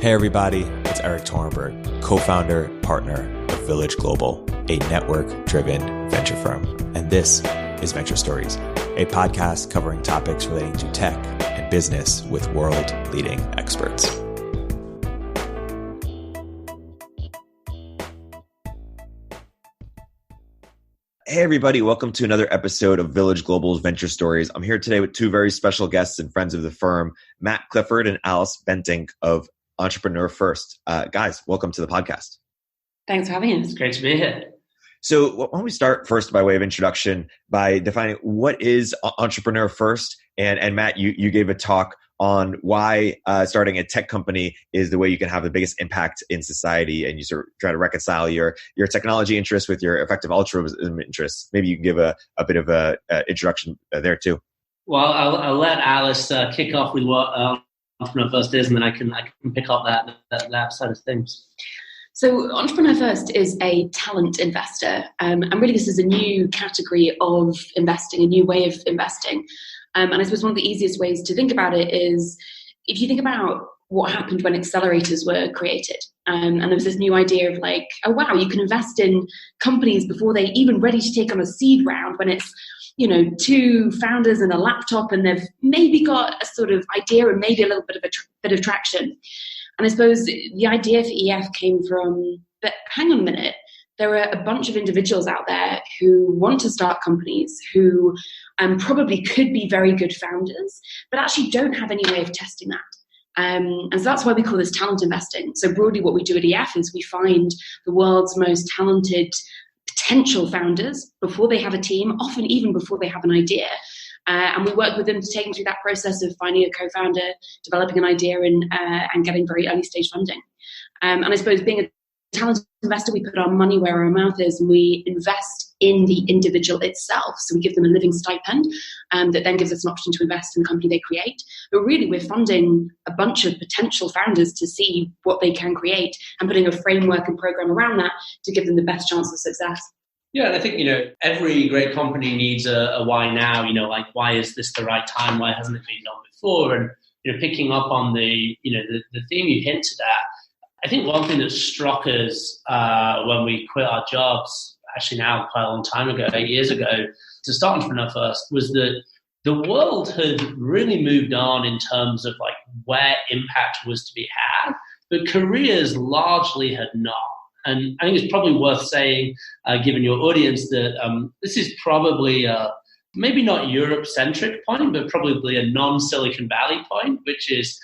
Hey everybody, it's Erik, co-founder, partner of Village Global, a network-driven venture firm. And this is Venture Stories, a podcast covering topics relating to tech and business with world-leading experts. Hey everybody, welcome to another episode of Village Global's Venture Stories. I'm here today with two very special guests and friends of the firm, Matt Clifford and Alice Bentinck of Entrepreneur First. Guys, welcome to the podcast. Thanks for having us. It's great to be here. So why don't we start first by way of introduction by defining what is Entrepreneur First? And Matt, you gave a talk on why starting a tech company is the way you can have the biggest impact in society, and you sort of try to reconcile your technology interests with your effective altruism interests. Maybe you can give a bit of a introduction there too. Well, I'll let Alice kick off with what Entrepreneur First is, and then I can pick up that side of things. So Entrepreneur First is a talent investor. And really this is a new category of investing, a new way of investing. And I suppose one of the easiest ways to think about it is if you think about what happened when accelerators were created. And there was this new idea of like, oh wow, you can invest in companies before they're even ready to take on a seed round, when it's, you know, two founders and a laptop and they've maybe got a sort of idea and maybe a little bit of traction. And I suppose the idea for EF came from, but hang on a minute, there are a bunch of individuals out there who want to start companies, who probably could be very good founders, but actually don't have any way of testing that. And so that's why we call this talent investing. So broadly what we do at EF is we find the world's most talented potential founders before they have a team, often even before they have an idea. And we work with them to take them through that process of finding a co-founder, developing an idea, and getting very early stage funding. And I suppose being a talent investor, we put our money where our mouth is, and we invest in the individual itself. So we give them a living stipend that then gives us an option to invest in the company they create. But really, we're funding a bunch of potential founders to see what they can create and putting a framework and program around that to give them the best chance of success. Yeah, and I think, every great company needs a why now, like why is this the right time? Why hasn't it been done before? And, picking up on the theme you hinted at, I think one thing that struck us when we quit our jobs, actually now quite a long time ago, 8 years ago, to start Entrepreneur First, was that the world had really moved on in terms of like where impact was to be had, but careers largely had not. And I think it's probably worth saying, given your audience, that this is probably maybe not Europe-centric point, but probably a non-Silicon Valley point, which is,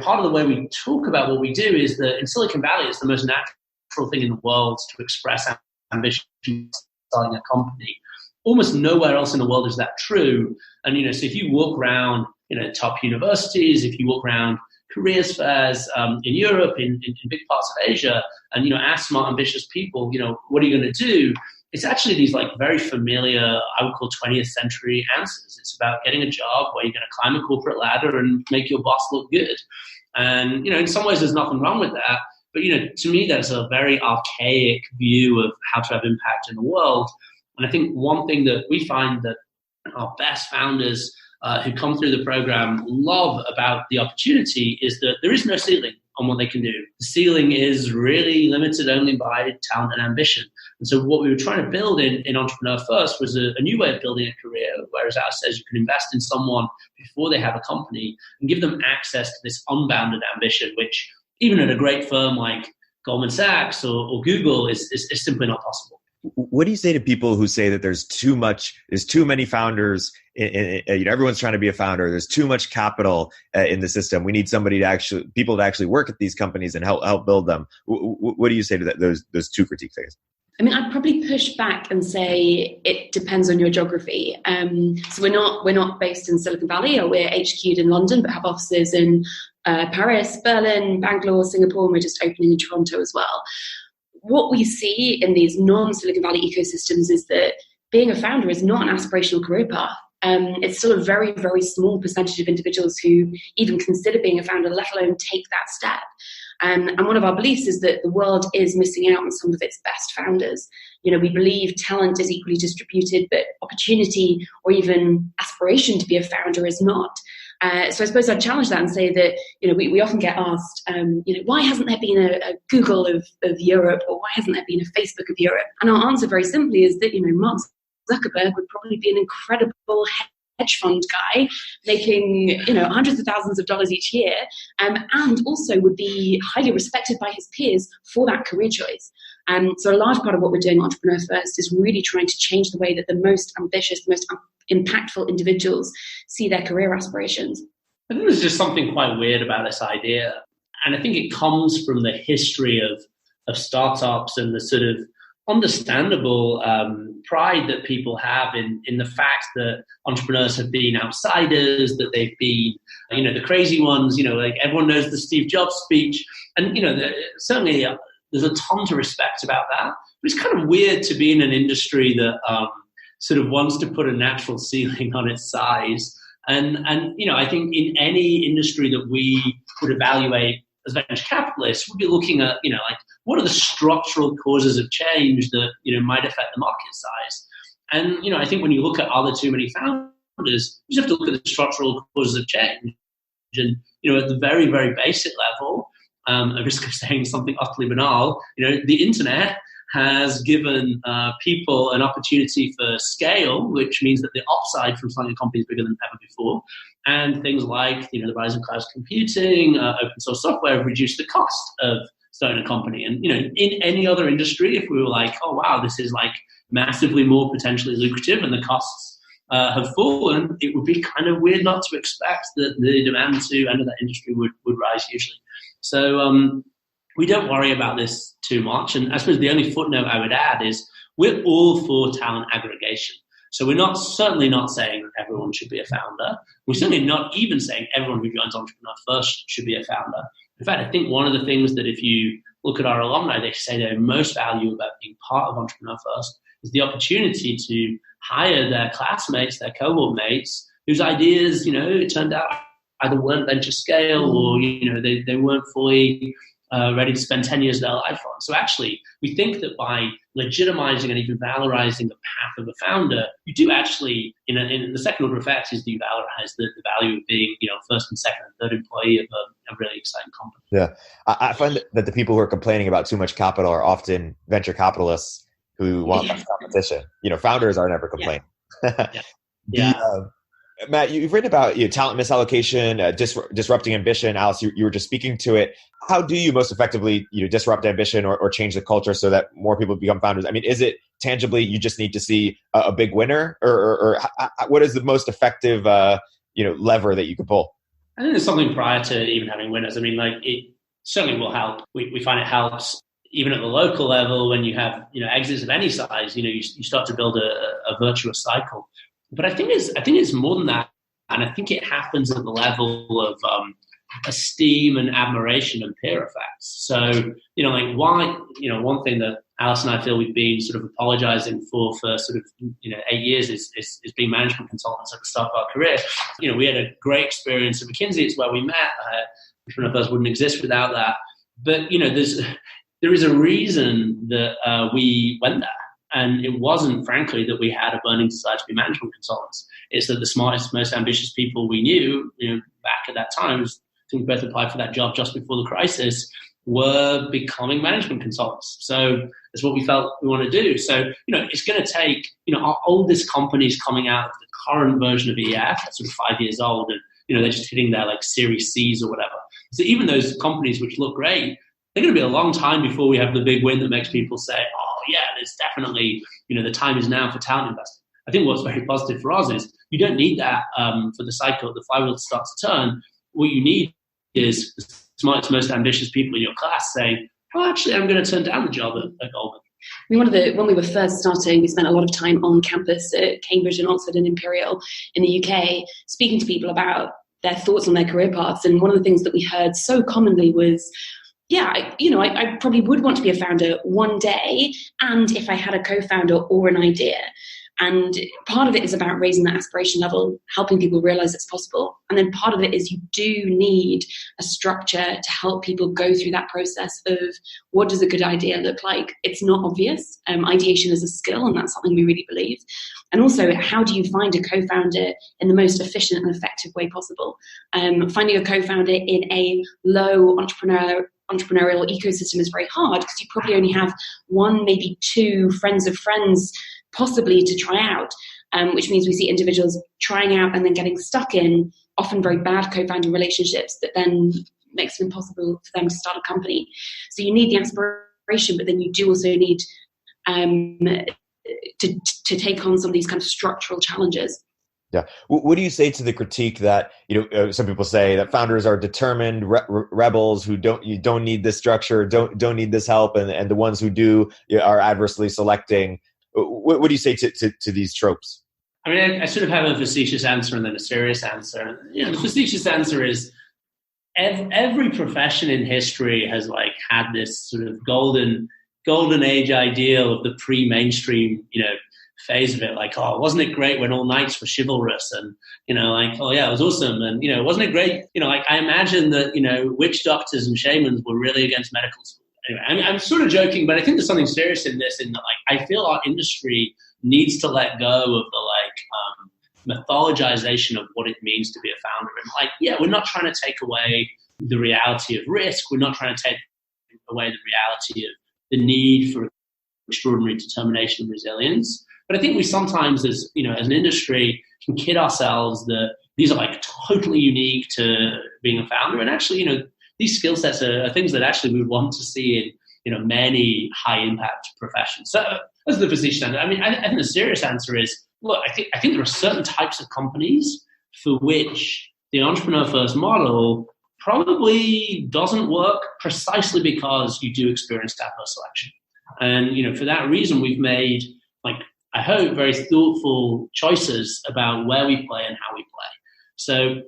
part of the way we talk about what we do is that in Silicon Valley, it's the most natural thing in the world to express ambition starting a company. Almost nowhere else in the world is that true. And, so if you walk around, top universities, if you walk around careers fairs in Europe, in big parts of Asia, and ask smart, ambitious people, what are you going to do? It's actually these like very familiar, I would call 20th century answers. It's about getting a job where you're going to climb a corporate ladder and make your boss look good. And in some ways, there's nothing wrong with that. But to me, that's a very archaic view of how to have impact in the world. And I think one thing that we find that our best founders who come through the program love about the opportunity is that there is no ceiling on what they can do. The ceiling is really limited only by talent and ambition. And so what we were trying to build in Entrepreneur First was a new way of building a career, whereas Alice says you can invest in someone before they have a company and give them access to this unbounded ambition, which even at a great firm like Goldman Sachs or Google is simply not possible. What do you say to people who say that there's too many founders, everyone's trying to be a founder, there's too much capital in the system, we need people to actually work at these companies and help build them? What do you say to those two critiques, I guess? I mean, I'd probably push back and say it depends on your geography. So we're not based in Silicon Valley, or we're HQ'd in London, but have offices in Paris, Berlin, Bangalore, Singapore, and we're just opening in Toronto as well. What we see in these non-Silicon Valley ecosystems is that being a founder is not an aspirational career path. It's still a very, very small percentage of individuals who even consider being a founder, let alone take that step. And one of our beliefs is that the world is missing out on some of its best founders. We believe talent is equally distributed, but opportunity or even aspiration to be a founder is not. So I suppose I'd challenge that and say that, we often get asked, why hasn't there been a Google of Europe, or why hasn't there been a Facebook of Europe? And our answer very simply is that, Mark Zuckerberg would probably be an incredible hedge fund guy making, hundreds of thousands of dollars each year, and also would be highly respected by his peers for that career choice. So a large part of what we're doing at Entrepreneur First is really trying to change the way that the most ambitious, most impactful individuals see their career aspirations. I think there's just something quite weird about this idea. And I think it comes from the history of startups and the sort of understandable pride that people have in the fact that entrepreneurs have been outsiders, that they've been, the crazy ones, like everyone knows the Steve Jobs speech. And, certainly there's a ton to respect about that. But it's kind of weird to be in an industry that sort of wants to put a natural ceiling on its size. And I think in any industry that we would evaluate as venture capitalists, we'd be looking at, what are the structural causes of change that, might affect the market size? And, I think when you look at are there too many founders, you just have to look at the structural causes of change. And, at the very, very basic level, at risk of saying something utterly banal, the internet has given people an opportunity for scale, which means that the upside from starting a company is bigger than ever before. And things like, the rise of cloud computing, open source software have reduced the cost of starting a company. And, in any other industry, if we were like, oh, wow, this is like massively more potentially lucrative and the costs have fallen, it would be kind of weird not to expect that the demand to enter that industry would rise hugely. So we don't worry about this too much. And I suppose the only footnote I would add is we're all for talent aggregation. So we're certainly not saying everyone should be a founder. We're certainly not even saying everyone who joins Entrepreneur First should be a founder. In fact, I think one of the things that if you look at our alumni, they say they most value about being part of Entrepreneur First is the opportunity to hire their classmates, their cohort mates, whose ideas, it turned out either weren't venture scale or, they weren't fully ready to spend 10 years of their life on. So actually, we think that by legitimizing and even valorizing the path of a founder, you do actually, in the second order effect, is that you valorize the value of being, first and second and third employee of a really exciting company. Yeah. I find that the people who are complaining about too much capital are often venture capitalists who want less competition. Founders are never complaining. Yeah. Matt, you've written about talent misallocation, disrupting ambition. Alice, you were just speaking to it. How do you most effectively disrupt ambition or change the culture so that more people become founders? I mean, is it tangibly you just need to see a big winner, or what is the most effective lever that you can pull? I think there's something prior to even having winners. I mean, it certainly will help. We find it helps even at the local level when you have exits of any size. You start to build a virtuous cycle. But I think it's more than that, and I think it happens at the level of esteem and admiration and peer effects. So one thing that Alice and I feel we've been sort of apologizing for sort of 8 years is being management consultants at the start of our career. We had a great experience at McKinsey. It's where we met. None of us wouldn't exist without that. But there is a reason that we went there. And it wasn't, frankly, that we had a burning desire to be management consultants. It's that the smartest, most ambitious people we knew, back at that time, I think we both applied for that job just before the crisis, were becoming management consultants. So that's what we felt we want to do. So, it's going to take, our oldest companies coming out of the current version of EF, that's sort of 5 years old, and, they're just hitting their like Series Cs or whatever. So even those companies which look great, they're going to be a long time before we have the big win that makes people say, oh, yeah, there's definitely, the time is now for talent investing. I think what's very positive for us is you don't need that for the cycle, the flywheel to start to turn. What you need is the smartest, most ambitious people in your class saying, oh, actually, I'm going to turn down the job at Goldman. I mean, when we were first starting, we spent a lot of time on campus at Cambridge and Oxford and Imperial in the UK, speaking to people about their thoughts on their career paths. And one of the things that we heard so commonly was, I probably would want to be a founder one day, and if I had a co-founder or an idea. And part of it is about raising that aspiration level, helping people realize it's possible. And then part of it is you do need a structure to help people go through that process of what does a good idea look like? It's not obvious. Ideation is a skill, and that's something we really believe. And also, how do you find a co-founder in the most efficient and effective way possible? Finding a co-founder in a low entrepreneurial ecosystem is very hard because you probably only have one, maybe two friends of friends possibly to try out, which means we see individuals trying out and then getting stuck in often very bad co-founder relationships that then makes it impossible for them to start a company. So you need the aspiration, but then you do also need to take on some of these kind of structural challenges. Yeah. What do you say to the critique that, some people say that founders are determined rebels who don't need this structure, don't need this help, and the ones who do are adversely selecting? What do you say to these tropes? I mean, I sort of have a facetious answer and then a serious answer. The facetious answer is every profession in history has had this sort of golden age ideal of the pre-mainstream, phase of it. Wasn't it great when all knights were chivalrous? And, oh yeah, it was awesome. And, wasn't it great? I imagine that, witch doctors and shamans were really against medical school. Anyway, I'm sort of joking, but I think there's something serious in this, in that I feel our industry needs to let go of the mythologization of what it means to be a founder. And we're not trying to take away the reality of risk. We're not trying to take away the reality of the need for extraordinary determination and resilience. But I think we sometimes, as an industry, can kid ourselves that these are totally unique to being a founder. And actually, these skill sets are things that actually we would want to see in many high impact professions. So that's the position. I mean, I think the serious answer is, look, I think there are certain types of companies for which the entrepreneur first model probably doesn't work precisely because you do experience adverse selection. And, for that reason, we've made, I hope, very thoughtful choices about where we play and how we play. So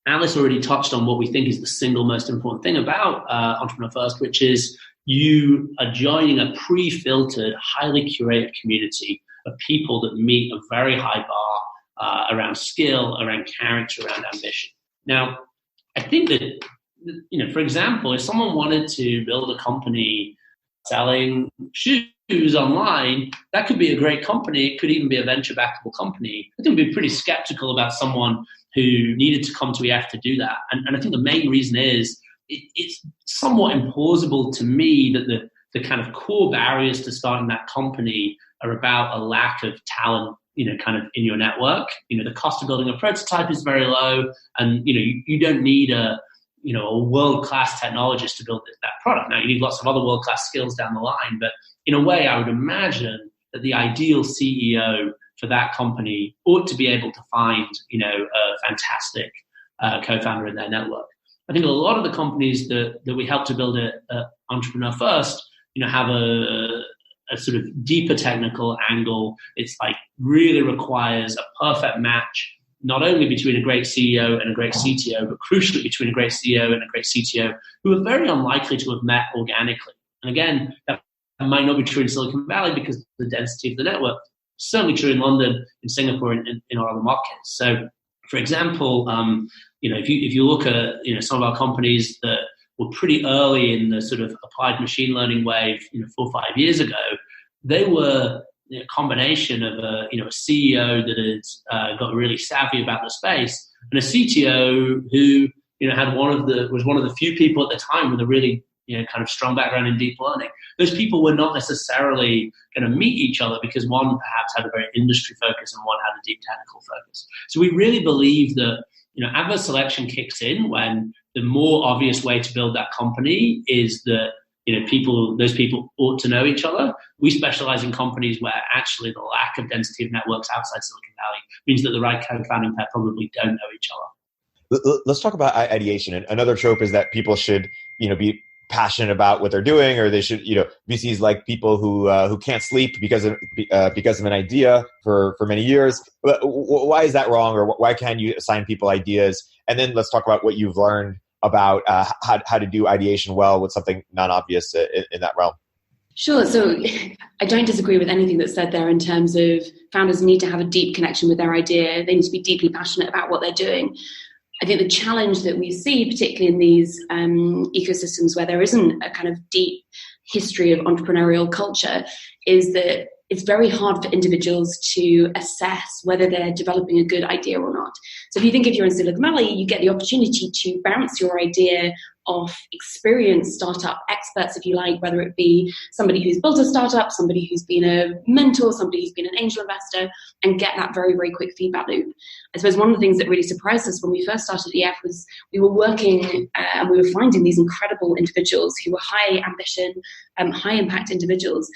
Alice already touched on what we think is the single most important thing about Entrepreneur First, which is you are joining a pre-filtered, highly curated community of people that meet a very high bar around skill, around character, around ambition. Now, I think that, for example, if someone wanted to build a company selling shoes online, that could be a great company. It could even be a venture-backable company. I think we'd be pretty skeptical about someone who needed to come to EF to do that. And I think the main reason is it's somewhat implausible to me that the kind of core barriers to starting that company are about a lack of talent, kind of in your network. The cost of building a prototype is very low, and, you don't need a world-class technologist to build that product. Now, you need lots of other world-class skills down the line, but in a way, I would imagine that the ideal CEO for that company ought to be able to find, a fantastic co-founder in their network. I think a lot of the companies that we help to build at Entrepreneur First, have a sort of deeper technical angle. It's really requires a perfect match, not only between a great CEO and a great CTO, but crucially between a great CEO and a great CTO, who are very unlikely to have met organically. And again, that might not be true in Silicon Valley because of the density of the network. Certainly true in London, in Singapore, and in our other markets. So, for example, if you look at some of our companies that were pretty early in the sort of applied machine learning wave, 4 or 5 years ago, they were a combination of a CEO that had got really savvy about the space and a CTO who was one of the few people at the time with a really kind of strong background in deep learning. Those people were not necessarily going to meet each other because one perhaps had a very industry focus and one had a deep technical focus. So we really believe that adverse selection kicks in when the more obvious way to build that company is that those people ought to know each other. We specialize in companies where actually the lack of density of networks outside Silicon Valley means that the right co-founding pair probably don't know each other. Let's talk about ideation. Another trope is that people should, be passionate about what they're doing, or they should, VCs like people who can't sleep because of an idea for many years. But why is that wrong, or why can't you assign people ideas? And then let's talk about what you've learned about how to do ideation well with something non-obvious in that realm. Sure. So I don't disagree with anything that's said there in terms of founders need to have a deep connection with their idea. They need to be deeply passionate about what they're doing. I think the challenge that we see, particularly in these ecosystems where there isn't a kind of deep history of entrepreneurial culture, is that it's very hard for individuals to assess whether they're developing a good idea or not. So if you think if you're in Silicon Valley, you get the opportunity to bounce your idea off experienced startup experts, if you like, whether it be somebody who's built a startup, somebody who's been a mentor, somebody who's been an angel investor, and get that very, very quick feedback loop. I suppose one of the things that really surprised us when we first started EF was we were working and we were finding these incredible individuals who were high ambition, high impact individuals,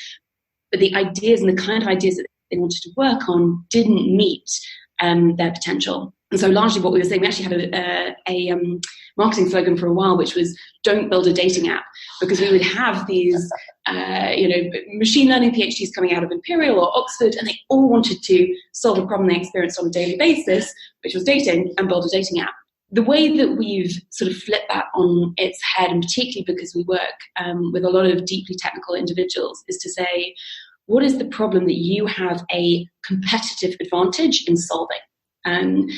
but the ideas and the kind of ideas that they wanted to work on didn't meet their potential. And so largely what we were saying, we actually had a marketing slogan for a while, which was don't build a dating app, because we would have these, machine learning PhDs coming out of Imperial or Oxford, and they all wanted to solve a problem they experienced on a daily basis, which was dating, and build a dating app. The way that we've sort of flipped that on its head, and particularly because we work with a lot of deeply technical individuals, is to say, what is the problem that you have a competitive advantage in solving?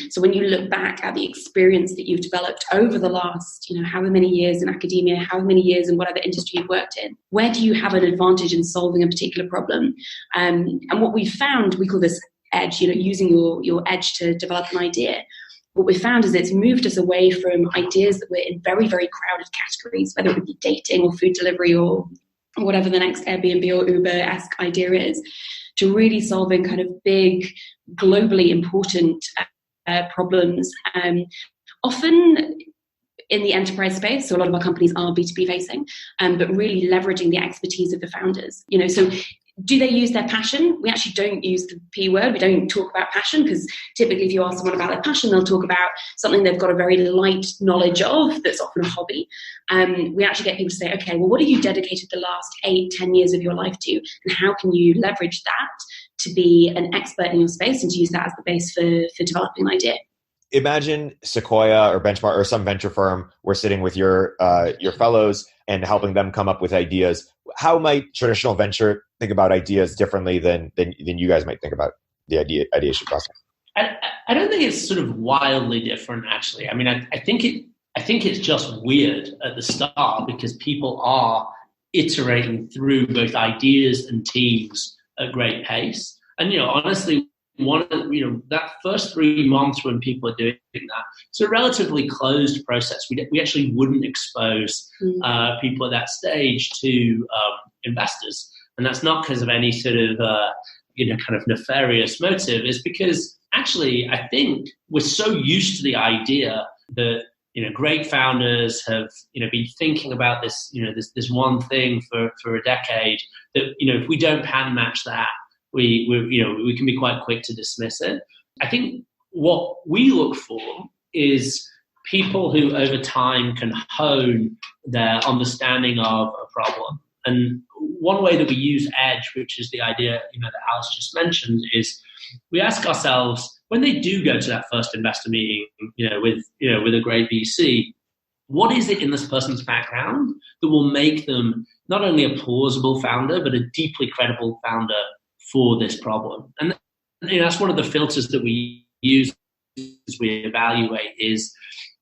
So when you look back at the experience that you've developed over the last, however many years in academia, however many years in whatever industry you've worked in, where do you have an advantage in solving a particular problem? And what we found, we call this edge, using your edge to develop an idea. What we found is it's moved us away from ideas that were in very, very crowded categories, whether it would be dating or food delivery or whatever the next Airbnb or Uber-esque idea is, to really solving kind of big, globally important problems, often in the enterprise space. So a lot of our companies are B2B facing, but really leveraging the expertise of the founders. So do they use their passion? We actually don't use the P word. We don't talk about passion, because typically if you ask someone about their passion, they'll talk about something they've got a very light knowledge of that's often a hobby. We actually get people to say, okay, well, what have you dedicated the last 8-10 years of your life to? And how can you leverage that to be an expert in your space and to use that as the base for developing an idea? Imagine Sequoia or Benchmark or some venture firm were sitting with your fellows and helping them come up with ideas. How might traditional venture think about ideas differently than you guys might think about the ideation process? I don't think it's sort of wildly different, actually. I mean, I think it's just weird at the start because people are iterating through both ideas and teams at great pace. And honestly, that first 3 months when people are doing that, it's a relatively closed process. We actually wouldn't expose people at that stage to investors, and that's not because of any sort of kind of nefarious motive. It's because actually I think we're so used to the idea that great founders have been thinking about this this one thing for a decade that if we don't pattern match that, we can be quite quick to dismiss it. I think what we look for is people who over time can hone their understanding of a problem. And one way that we use edge, which is the idea that Alice just mentioned, is we ask ourselves, when they do go to that first investor meeting with a great VC, what is it in this person's background that will make them not only a plausible founder but a deeply credible founder for this problem? And that's one of the filters that we use as we evaluate is,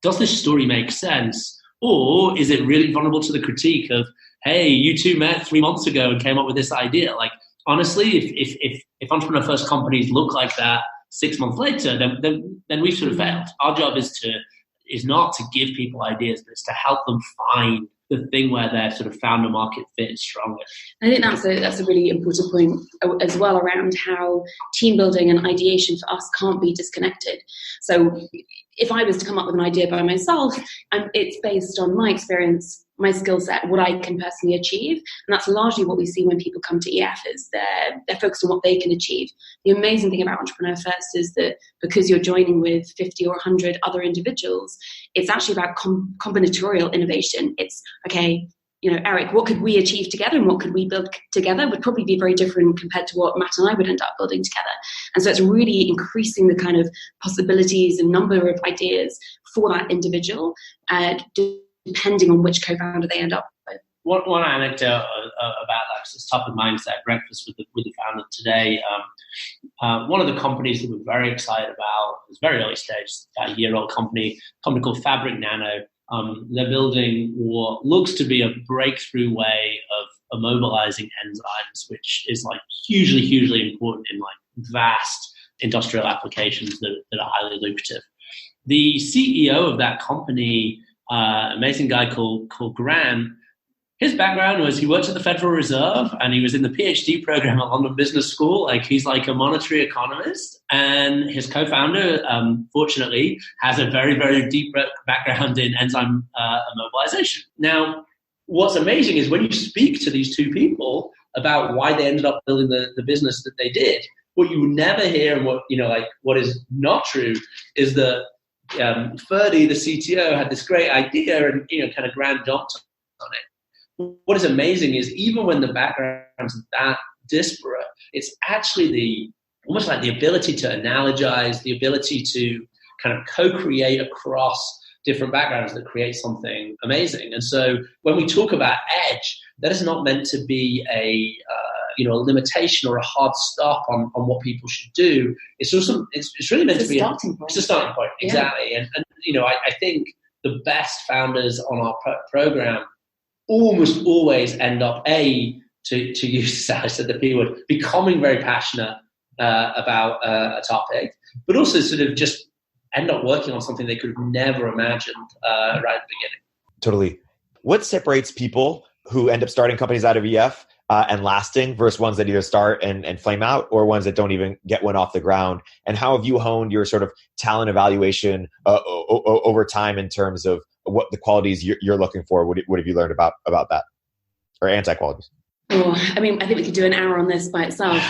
does this story make sense? Or is it really vulnerable to the critique of, hey, you two met 3 months ago and came up with this idea? Like, honestly, if entrepreneur first companies look like that 6 months later, then we've sort of failed. Our job is not to give people ideas, but it's to help them find the thing where their sort of founder market fit is stronger. I think that's a really important point as well, around how team building and ideation for us can't be disconnected. So if I was to come up with an idea by myself, it's based on my experience, my skill set, what I can personally achieve. And that's largely what we see when people come to EF, is they're focused on what they can achieve. The amazing thing about Entrepreneur First is that because you're joining with 50 or 100 other individuals, it's actually about combinatorial innovation. It's, okay, Erik, what could we achieve together and what could we build together would probably be very different compared to what Matt and I would end up building together. And so it's really increasing the kind of possibilities and number of ideas for that individual, depending on which co-founder they end up with. One anecdote about that because it's top of mind. I had breakfast with the founder today. One of the companies that we're very excited about is very early stage, a year-old company called Fabric Nano. They're building what looks to be a breakthrough way of immobilizing enzymes, which is like hugely, hugely important in like vast industrial applications that are highly lucrative. The CEO of that company, amazing guy called Grant, his background was he worked at the Federal Reserve and he was in the PhD program at London Business School. Like he's like a monetary economist, and his co-founder, fortunately, has a very, very deep background in enzyme immobilization. Now, what's amazing is when you speak to these two people about why they ended up building the business that they did, what you would never hear and what is not true is that Ferdy, the CTO, had this great idea and kind of Grant jumped on it. What is amazing is even when the backgrounds are that disparate, it's actually almost like the ability to analogize, the ability to kind of co-create across different backgrounds that create something amazing. And so when we talk about edge, that is not meant to be a limitation or a hard stop on what people should do. It's also it's really meant to be a starting point. It's a starting point, exactly. Yeah. And I think the best founders on our program almost always end up to use, as I said, the P word, becoming very passionate about a topic, but also sort of just end up working on something they could have never imagined right at the beginning. Totally. What separates people who end up starting companies out of EF and lasting versus ones that either start and flame out or ones that don't even get one off the ground? And how have you honed your sort of talent evaluation over time in terms of what the qualities you're looking for? What have you learned about that, or anti-qualities? Oh, I mean, I think we could do an hour on this by itself.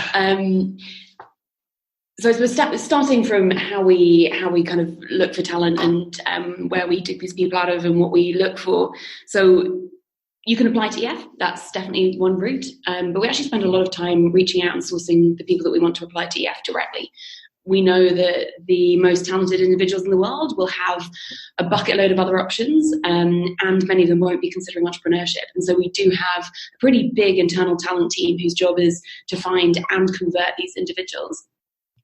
So we're starting from how we kind of look for talent and where we dig these people out of and what we look for. So you can apply to EF. That's definitely one route. But we actually spend a lot of time reaching out and sourcing the people that we want to apply to EF directly. We know that the most talented individuals in the world will have a bucket load of other options, and many of them won't be considering entrepreneurship. And so we do have a pretty big internal talent team whose job is to find and convert these individuals.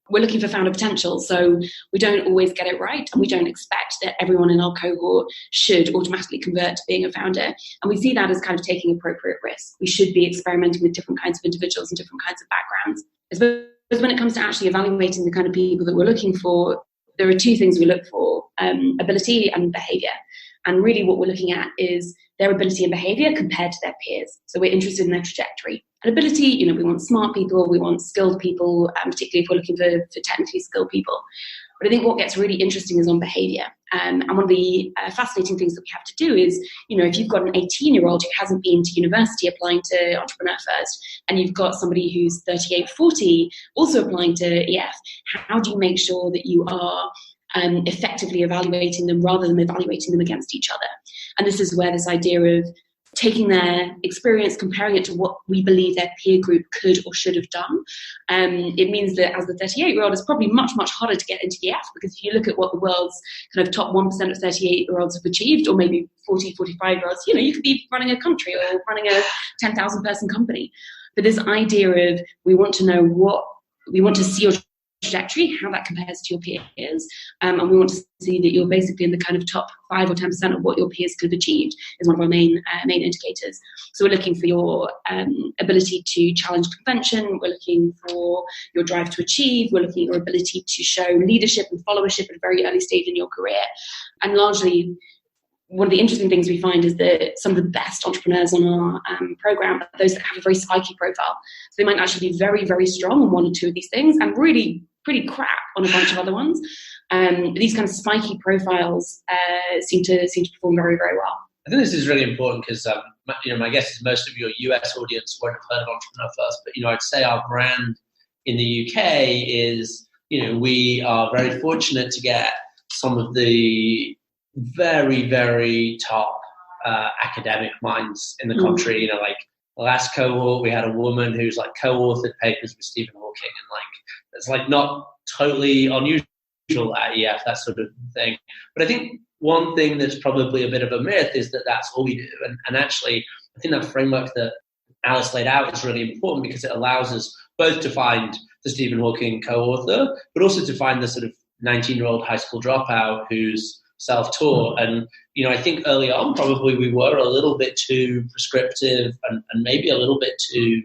We're looking for founder potential, so we don't always get it right, and we don't expect that everyone in our cohort should automatically convert to being a founder. And we see that as kind of taking appropriate risk. We should be experimenting with different kinds of individuals and different kinds of backgrounds. Because when it comes to actually evaluating the kind of people that we're looking for, there are two things we look for, ability and behavior. And really what we're looking at is their ability and behavior compared to their peers. So we're interested in their trajectory. And ability, we want smart people, we want skilled people, particularly if we're looking for technically skilled people. But I think what gets really interesting is on behavior. And one of the fascinating things that we have to do is, if you've got an 18-year-old who hasn't been to university applying to Entrepreneur First, and you've got somebody who's 38, 40 also applying to EF, how do you make sure that you are effectively evaluating them rather than evaluating them against each other? And this is where this idea of taking their experience, comparing it to what we believe their peer group could or should have done. It means that as the 38-year-old, it's probably much, much harder to get into EF, because if you look at what the world's kind of top 1% of 38-year-olds have achieved, or maybe 40, 45-year-olds, you could be running a country or running a 10,000 person company. But this idea of we want to know we want to see your trajectory, how that compares to your peers, and we want to see that you're basically in the kind of top 5 or 10% of what your peers could have achieved is one of our main indicators. So we're looking for your ability to challenge convention, we're looking for your drive to achieve, we're looking at your ability to show leadership and followership at a very early stage in your career. And largely, one of the interesting things we find is that some of the best entrepreneurs on our program are those that have a very spiky profile. So they might actually be very, very strong on one or two of these things and really pretty crap on a bunch of other ones. These kind of spiky profiles seem to perform very, very well. I think this is really important because my guess is most of your US audience won't have heard of Entrepreneur First, but I'd say our brand in the UK is we are very fortunate to get some of the very, very top academic minds in the country. Like the last cohort, we had a woman who's like co-authored papers with Stephen Hawking, and it's like not totally unusual at EF, that sort of thing. But I think one thing that's probably a bit of a myth is that that's all we do. And actually, I think that framework that Alice laid out is really important because it allows us both to find the Stephen Hawking co-author, but also to find the sort of 19-year-old high school dropout who's self-taught. And, I think early on, probably we were a little bit too prescriptive and maybe a little bit too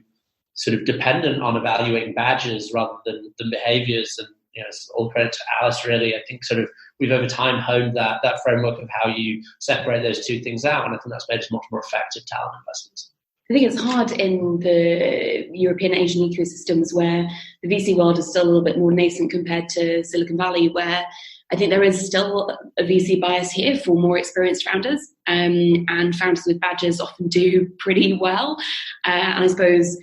sort of dependent on evaluating badges rather than behaviors. And, it's all credit to Alice, really. I think sort of we've over time honed that framework of how you separate those two things out. And I think that's made us much more effective talent investments. I think it's hard in the European Asian ecosystems where the VC world is still a little bit more nascent compared to Silicon Valley, where I think there is still a VC bias here for more experienced founders, and founders with badges often do pretty well. And I suppose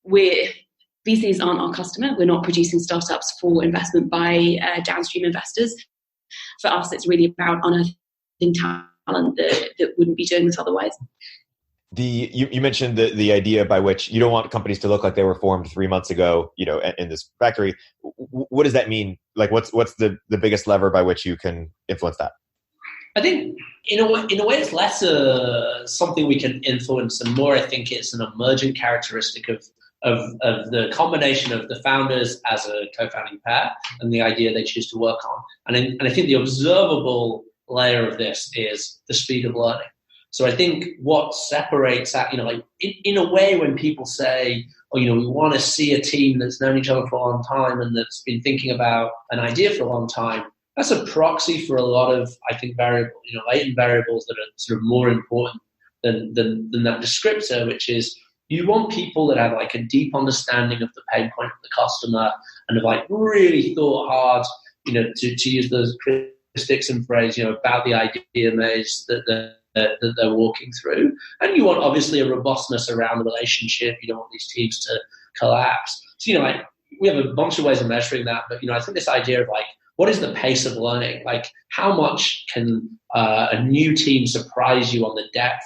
VCs aren't our customer. We're not producing startups for investment by downstream investors. For us, it's really about unearthing talent that wouldn't be doing this otherwise. You mentioned the idea by which you don't want companies to look like they were formed 3 months ago, in this factory. What does that mean? Like, what's the biggest lever by which you can influence that? I think in a way it's less something we can influence, and more I think it's an emergent characteristic of the combination of the founders as a co-founding pair and the idea they choose to work on. And I think the observable layer of this is the speed of learning. So I think what separates that, in a way when people say, we want to see a team that's known each other for a long time and that's been thinking about an idea for a long time, that's a proxy for a lot of, I think, latent variables that are sort of more important than that descriptor, which is you want people that have like a deep understanding of the pain point of the customer and have like really thought hard, to use the Chris Dixon phrase, about the idea maze that they're walking through. And you want obviously a robustness around the relationship. You don't want these teams to collapse. So, we have a bunch of ways of measuring that, but, I think this idea of like, what is the pace of learning? Like, how much can a new team surprise you on the depth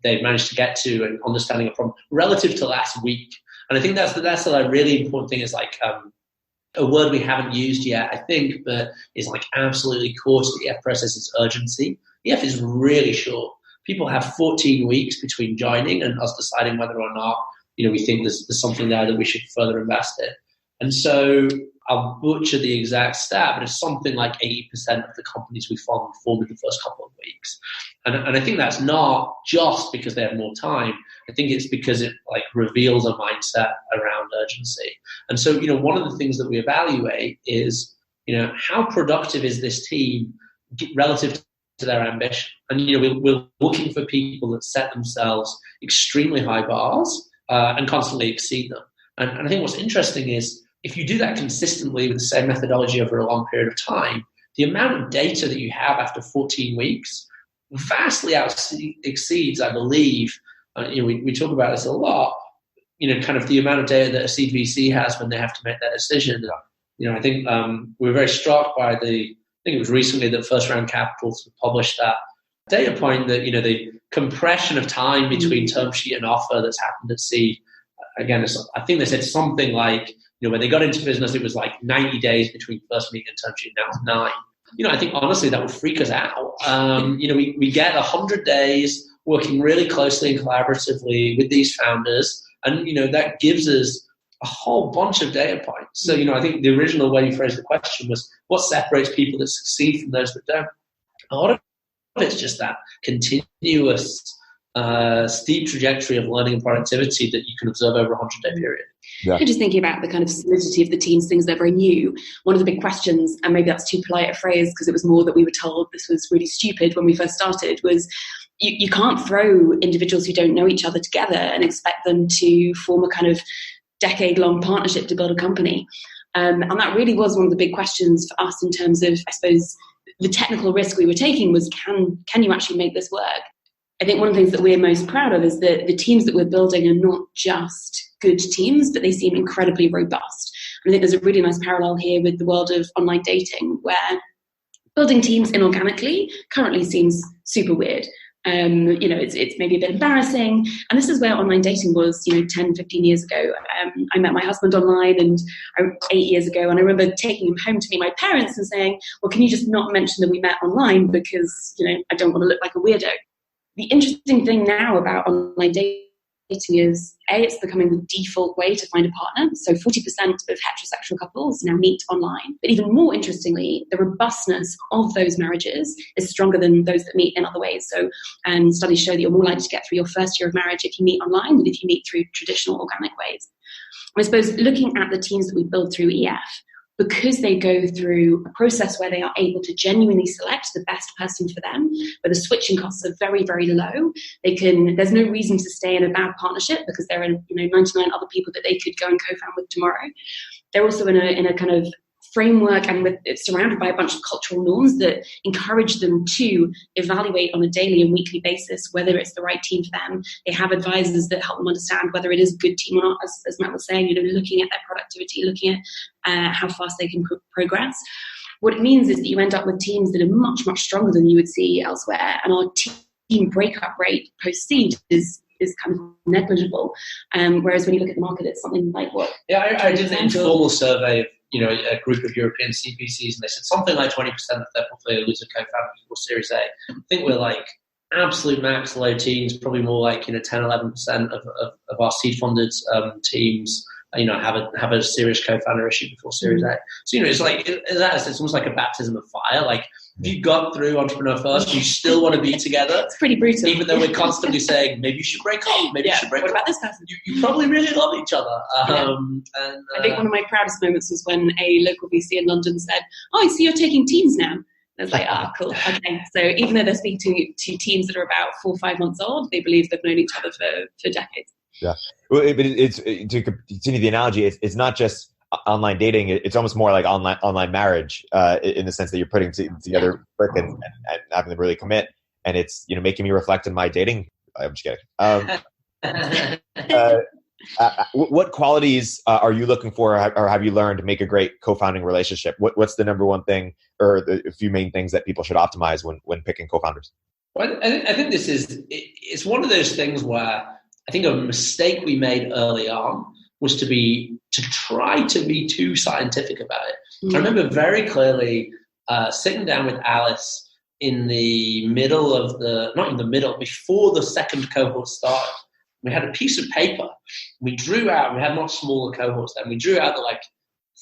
they've managed to get to and understanding a problem relative to last week? And I think that's the really important thing is like, a word we haven't used yet, I think, but is like absolutely core to the EF process is urgency. EF is really short. People have 14 weeks between joining and us deciding whether or not, we think there's something there that we should further invest in. And so I'll butcher the exact stat, but it's something like 80% of the companies we form in the first couple of weeks. And I think that's not just because they have more time. I think it's because it like reveals a mindset around urgency. And so, one of the things that we evaluate is, how productive is this team relative to their ambition? And, we're looking for people that set themselves extremely high bars and constantly exceed them. And I think what's interesting is if you do that consistently with the same methodology over a long period of time, the amount of data that you have after 14 weeks vastly exceeds, I believe, we talk about this a lot, kind of the amount of data that a seed VC has when they have to make that decision. I think we were very struck by I think it was recently that First Round Capital published that data point that, the compression of time between term sheet and offer that's happened at seed. Again, I think they said something like, when they got into business, it was like 90 days between first meeting and term sheet. Now it's 9. I think honestly that would freak us out. We get 100 days working really closely and collaboratively with these founders, and that gives us a whole bunch of data points. So I think the original way you phrased the question was, what separates people that succeed from those that don't? A lot of it's just that continuous steep trajectory of learning and productivity that you can observe over a 100-day period. Yeah. Just thinking about the kind of solidity of the teams, things that are very new. One of the big questions, and maybe that's too polite a phrase because it was more that we were told this was really stupid when we first started, was you can't throw individuals who don't know each other together and expect them to form a kind of decade-long partnership to build a company. And that really was one of the big questions for us in terms of, I suppose, the technical risk we were taking was, can you actually make this work? I think one of the things that we're most proud of is that the teams that we're building are not just good teams, but they seem incredibly robust. And I think there's a really nice parallel here with the world of online dating, where building teams inorganically currently seems super weird. It's maybe a bit embarrassing. And this is where online dating was, 10, 15 years ago. I met my husband online 8 years ago. And I remember taking him home to meet my parents and saying, well, can you just not mention that we met online because, I don't want to look like a weirdo. The interesting thing now about online dating is, it's becoming the default way to find a partner. So 40% of heterosexual couples now meet online. But even more interestingly, the robustness of those marriages is stronger than those that meet in other ways. So studies show that you're more likely to get through your first year of marriage if you meet online than if you meet through traditional organic ways. I suppose looking at the teams that we build through EF, because they go through a process where they are able to genuinely select the best person for them, where the switching costs are very, very low, there's no reason to stay in a bad partnership because there are 99 other people that they could go and co-found with tomorrow. They're also in a kind of framework, and it's surrounded by a bunch of cultural norms that encourage them to evaluate on a daily and weekly basis whether it's the right team for them. They have advisors that help them understand whether it is a good team or not, as Matt was saying, looking at their productivity, looking at how fast they can progress. What it means is that you end up with teams that are much, much stronger than you would see elsewhere, and our team breakup rate post-seed is kind of negligible. Whereas when you look at the market, it's something like what? Yeah, I did an informal survey of a group of European CVCs, and they said something like 20% of their portfolio lose a co-founder before Series A. I think we're like absolute max low teens, probably more like 10-11% of our seed funded teams have a serious co-founder issue before Series A. So it's like it's almost like a baptism of fire. Like if you got through Entrepreneur First, you still want to be together. It's pretty brutal, even though we're constantly saying maybe you should break up. Maybe you should break up. What about this person? You probably really love each other. I think one of my proudest moments was when a local VC in London said, "Oh, I see you're taking teams now." I was like, cool. Okay. So even though they're speaking to teams that are about 4 or 5 months old, they believe they've known each other for decades. Yeah. Well, but it's to continue the analogy. It's not just online dating. It's almost more like online marriage in the sense that you're putting together brick and having them really commit. And it's making me reflect on my dating. I'm just kidding. What qualities are you looking for, or have you learned to make a great co-founding relationship? What's the number one thing, or the few main things that people should optimize when picking co-founders? Well, I think it's one of those things where I think a mistake we made early on was to try to be too scientific about it. Mm-hmm. I remember very clearly sitting down with Alice in the middle of before the second cohort started. We had a piece of paper. We drew out, we had much smaller cohorts then. We drew out the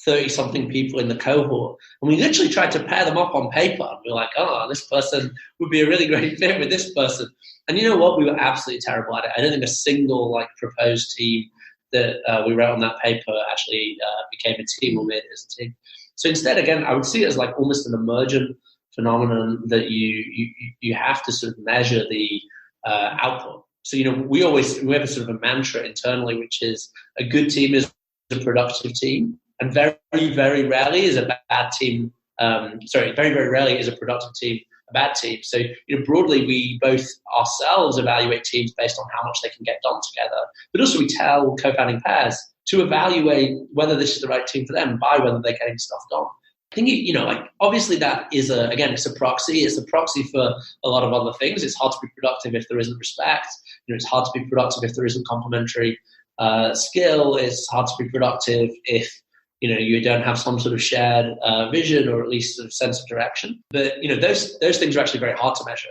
30-something people in the cohort. And we literally tried to pair them up on paper. We were like, this person would be a really great fit with this person. And you know what? We were absolutely terrible at it. I don't think a single proposed team that we wrote on that paper actually became a team or made it as a team. So instead, again, I would see it as almost an emergent phenomenon that you have to sort of measure the output. So, we have a sort of a mantra internally, which is a good team is a productive team, and very, very rarely is a bad team. Very, very rarely is a productive team a bad team. So, broadly, we both ourselves evaluate teams based on how much they can get done together, but also we tell co-founding pairs to evaluate whether this is the right team for them by whether they're getting stuff done. I think, obviously that is it's a proxy. It's a proxy for a lot of other things. It's hard to be productive if there isn't respect. It's hard to be productive if there isn't complementary skill. It's hard to be productive if, you don't have some sort of shared vision or at least a sense of direction. But, those things are actually very hard to measure.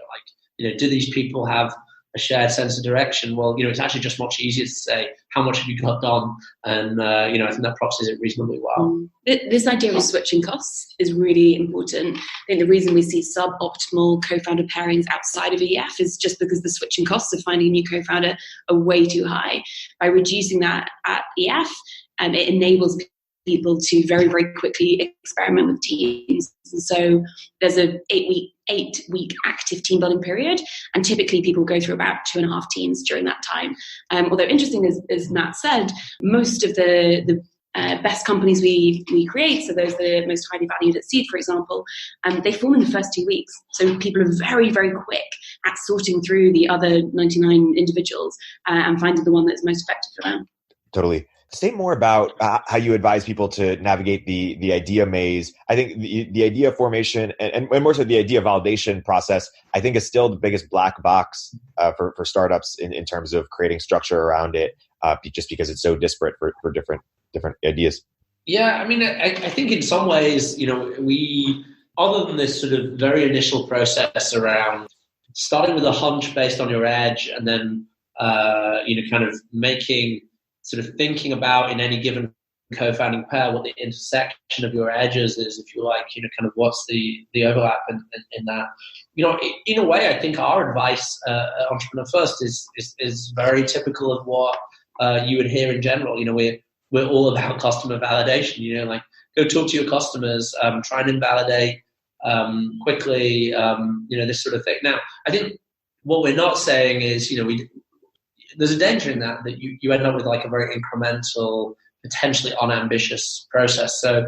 Do these people have a shared sense of direction? Well, it's actually just much easier to say, how much have you got done? And, I think that proxies it reasonably well. This idea of switching costs is really important. I think the reason we see suboptimal co-founder pairings outside of EF is just because the switching costs of finding a new co-founder are way too high. By reducing that at EF, it enables people to very, very quickly experiment with teams. And so there's an 8-week active team building period, and typically people go through about 2.5 teams during that time. Although interesting, as Matt said, most of the best companies we create, so those that are most highly valued at seed, for example, they form in the first 2 weeks. So people are very, very quick at sorting through the other 99 individuals and finding the one that's most effective for them. Totally. Say more about how you advise people to navigate the idea maze. I think the idea formation and more so the idea validation process, I think, is still the biggest black box for startups in terms of creating structure around it, just because it's so disparate for different ideas. Yeah, I mean, I think in some ways, we, other than this sort of very initial process around starting with a hunch based on your edge and then kind of thinking about in any given co-founding pair what the intersection of your edges is, if you like, kind of what's the overlap in that. In a way, I think our advice at Entrepreneur First is very typical of what you would hear in general. We're all about customer validation. Like, go talk to your customers, try and invalidate quickly, this sort of thing. Now, I think what we're not saying is, there's a danger in that you end up with like a very incremental, potentially unambitious process. So,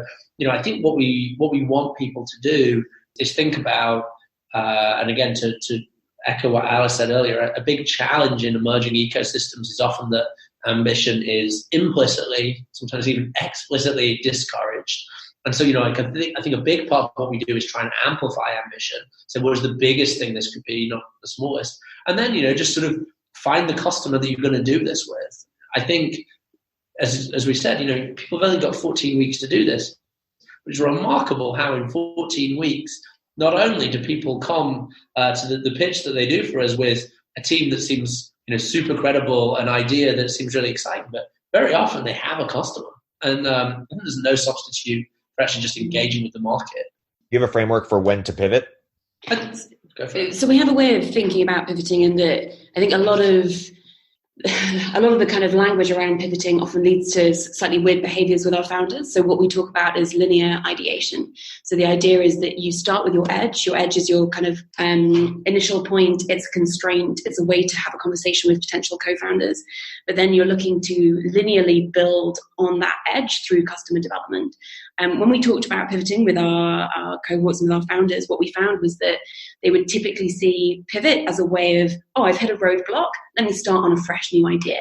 I think what we want people to do is think about, and again, to echo what Alice said earlier, a big challenge in emerging ecosystems is often that ambition is implicitly, sometimes even explicitly discouraged. And so, I think a big part of what we do is try and amplify ambition. So what is the biggest thing this could be, not the smallest? And then, just sort of find the customer that you're going to do this with. I think, as we said, people have only got 14 weeks to do this, which is remarkable how in 14 weeks, not only do people come to the pitch that they do for us with a team that seems super credible, an idea that seems really exciting, but very often they have a customer. And there's no substitute for actually just engaging with the market. You have a framework for when to pivot? So we have a way of thinking about pivoting, in that I think a lot of the kind of language around pivoting often leads to slightly weird behaviors with our founders. So what we talk about is linear ideation. So the idea is that you start with your edge. Your edge is your kind of initial point. It's a constraint. It's a way to have a conversation with potential co-founders. But then you're looking to linearly build on that edge through customer development. When we talked about pivoting with our cohorts and with our founders, what we found was that they would typically see pivot as a way of, I've hit a roadblock, let me start on a fresh new idea.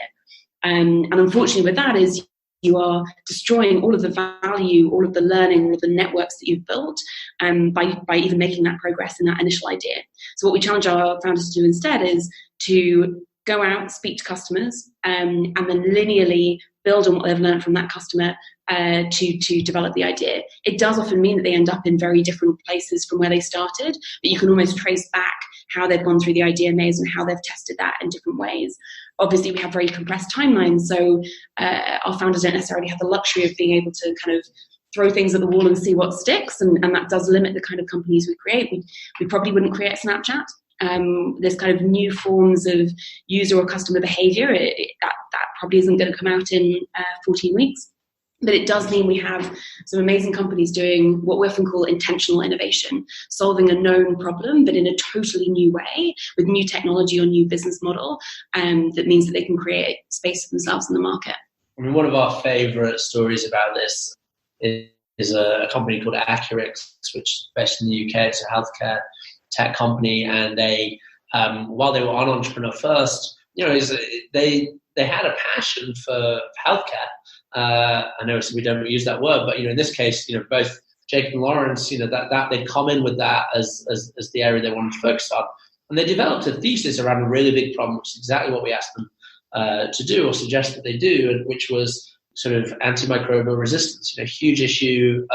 And unfortunately with that is you are destroying all of the value, all of the learning, all of the networks that you've built by even making that progress in that initial idea. So what we challenge our founders to do instead is to go out, speak to customers, and then linearly build on what they've learned from that customer to develop the idea. It does often mean that they end up in very different places from where they started, but you can almost trace back how they've gone through the idea maze and how they've tested that in different ways. Obviously, we have very compressed timelines, so our founders don't necessarily have the luxury of being able to kind of throw things at the wall and see what sticks, and that does limit the kind of companies we create. We probably wouldn't create Snapchat. There's kind of new forms of user or customer behavior. That probably isn't going to come out in 14 weeks. But it does mean we have some amazing companies doing what we often call intentional innovation, solving a known problem, but in a totally new way, with new technology or new business model, that means that they can create space for themselves in the market. I mean, one of our favorite stories about this is a company called Erik, which is based in the UK. It's a healthcare tech company, and they, while they were on Entrepreneur First, they had a passion for healthcare. I know we don't use that word, but in this case, both Jake and Lawrence, that they'd come in with that as the area they wanted to focus on, and they developed a thesis around a really big problem, which is exactly what we asked them to do or suggest that they do, which was sort of antimicrobial resistance. Huge issue.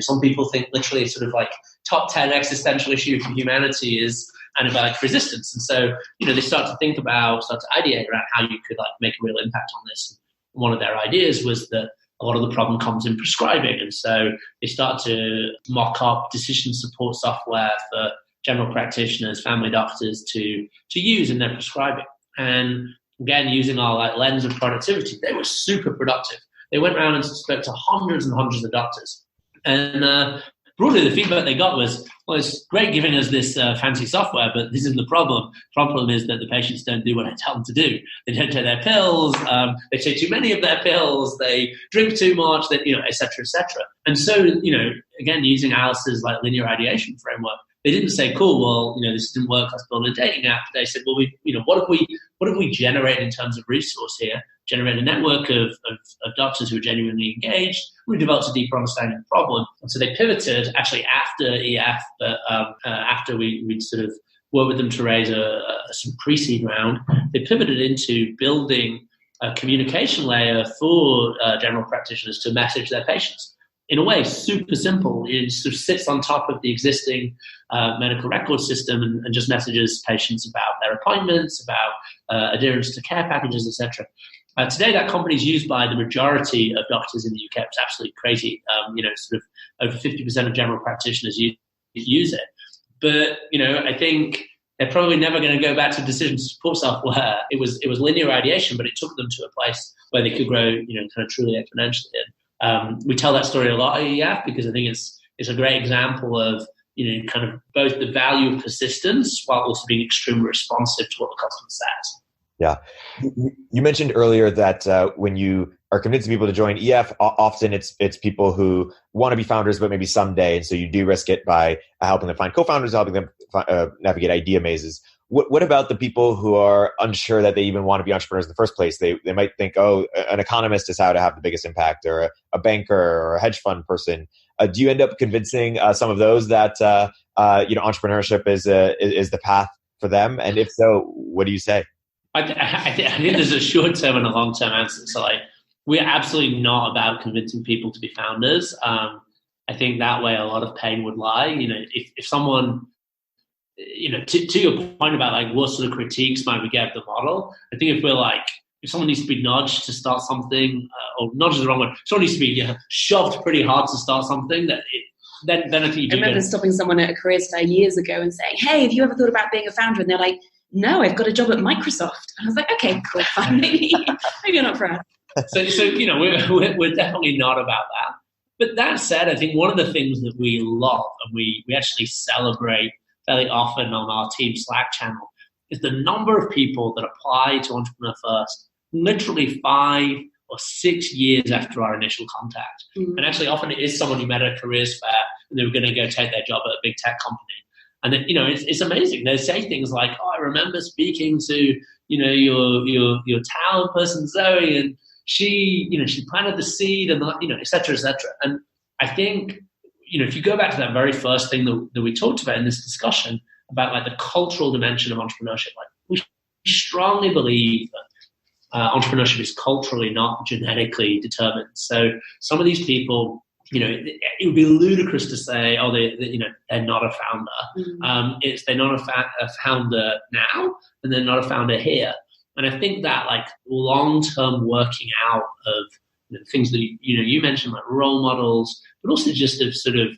Some people think literally sort of like top 10 existential issue for humanity is antibiotic resistance, and so they start to ideate around how you could like make a real impact on this. One of their ideas was that a lot of the problem comes in prescribing, and so they start to mock up decision support software for general practitioners, family doctors to use in their prescribing. And again, using our lens of productivity, they were super productive. They went around and spoke to hundreds and hundreds of doctors, and broadly the feedback they got was, well, it's great giving us this fancy software, but this isn't the problem. The problem is that the patients don't do what I tell them to do. They don't take their pills. They take too many of their pills. They drink too much. They, et cetera, et cetera. And so, again, using Alice's linear ideation framework, they didn't say, cool, well, this didn't work, let's build a dating app. They said, well, what have we generated in terms of resource here? Generate a network of doctors who are genuinely engaged. We developed a deeper understanding of the problem. And so they pivoted actually after EF, but after we'd sort of worked with them to raise some pre-seed round, they pivoted into building a communication layer for general practitioners to message their patients. in a way, super simple. It sort of sits on top of the existing medical record system and just messages patients about their appointments, about adherence to care packages, etc. Today, that company is used by the majority of doctors in the UK. It's absolutely crazy. Sort of over 50% of general practitioners use it. But, I think they're probably never going to go back to decision support software. It was linear ideation, but it took them to a place where they could grow, kind of truly exponentially. And we tell that story a lot at EF because I think it's a great example of, kind of both the value of persistence while also being extremely responsive to what the customer says. Yeah. You mentioned earlier that when you are convincing people to join EF, often it's people who want to be founders, but maybe someday. And so you de-risk it by helping them find co-founders, helping them navigate idea mazes. What about the people who are unsure that they even want to be entrepreneurs in the first place? They might think, oh, an economist is how to have the biggest impact, or a banker or a hedge fund person. Do you end up convincing some of those that entrepreneurship is the path for them? And if so, what do you say? I think there's a short-term and a long-term answer. So, we're absolutely not about convincing people to be founders. I think that way a lot of pain would lie. If someone, to your point about what sort of critiques might we get of the model, I think if someone needs to be nudged to start something, or nudge is the wrong word, someone needs to be shoved pretty hard to start something, then I think you do. I remember stopping someone at a careers fair years ago and saying, "Hey, have you ever thought about being a founder?" And they're like, "No, I've got a job at Microsoft." And I was like, "Okay, cool, fine, maybe you're not for us." So we're definitely not about that. But that said, I think one of the things that we love and we actually celebrate fairly often on our team Slack channel is the number of people that apply to Entrepreneur First literally 5 or 6 years after our initial contact. Mm-hmm. And actually often it is someone who met at a careers fair and they were going to go take their job at a big tech company. And then, it's amazing. They say things like, "Oh, I remember speaking to, your talent person, Zoe, and she planted the seed and, et cetera, et cetera." And I think, if you go back to that very first thing that we talked about in this discussion about the cultural dimension of entrepreneurship, we strongly believe that entrepreneurship is culturally, not genetically determined. So some of these people, it would be ludicrous to say, "Oh, they're not a founder." Mm-hmm. They're not a founder now, and they're not a founder here. And I think that long-term working out of things that you mentioned, like role models, but also just of sort of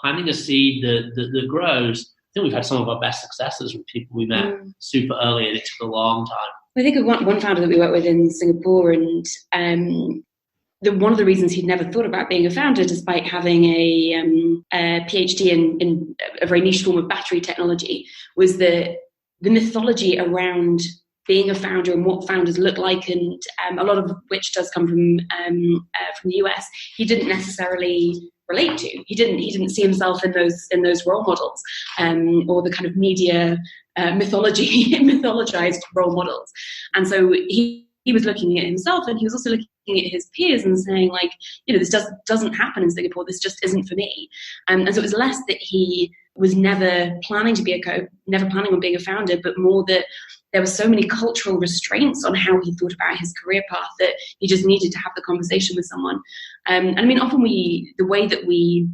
planting a seed that grows. I think we've had some of our best successes with people we met super early, and it took a long time. I think of one founder that we work with in Singapore, and one of the reasons he'd never thought about being a founder, despite having a PhD in a very niche form of battery technology, was the mythology around being a founder and what founders look like, and a lot of which does come from the US. He didn't necessarily relate to. He didn't see himself in those role models, or the kind of media mythologized role models. And so he was looking at himself, and he was also looking at his peers and saying, this doesn't happen in Singapore. This just isn't for me. And so it was less that he was never planning on being a founder, but more that there were so many cultural restraints on how he thought about his career path that he just needed to have the conversation with someone. And I mean, often the way that we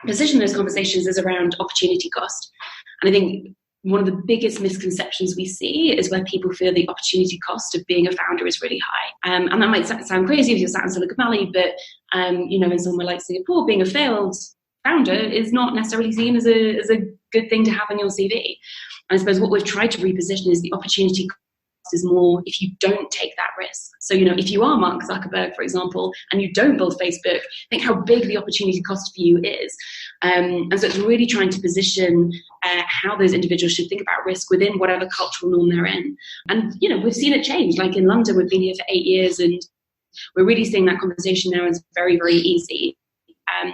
position those conversations is around opportunity cost. And I think one of the biggest misconceptions we see is where people feel the opportunity cost of being a founder is really high. And that might sound crazy if you're sat in Silicon Valley, but in somewhere like Singapore, being a failed founder is not necessarily seen as a good thing to have on your CV. And I suppose what we've tried to reposition is the opportunity cost is more if you don't take that risk. So, if you are Mark Zuckerberg, for example, and you don't build Facebook, think how big the opportunity cost for you is. And so it's really trying to position how those individuals should think about risk within whatever cultural norm they're in. And, we've seen it change. Like in London, we've been here for 8 years, and we're really seeing that conversation now is very, very easy.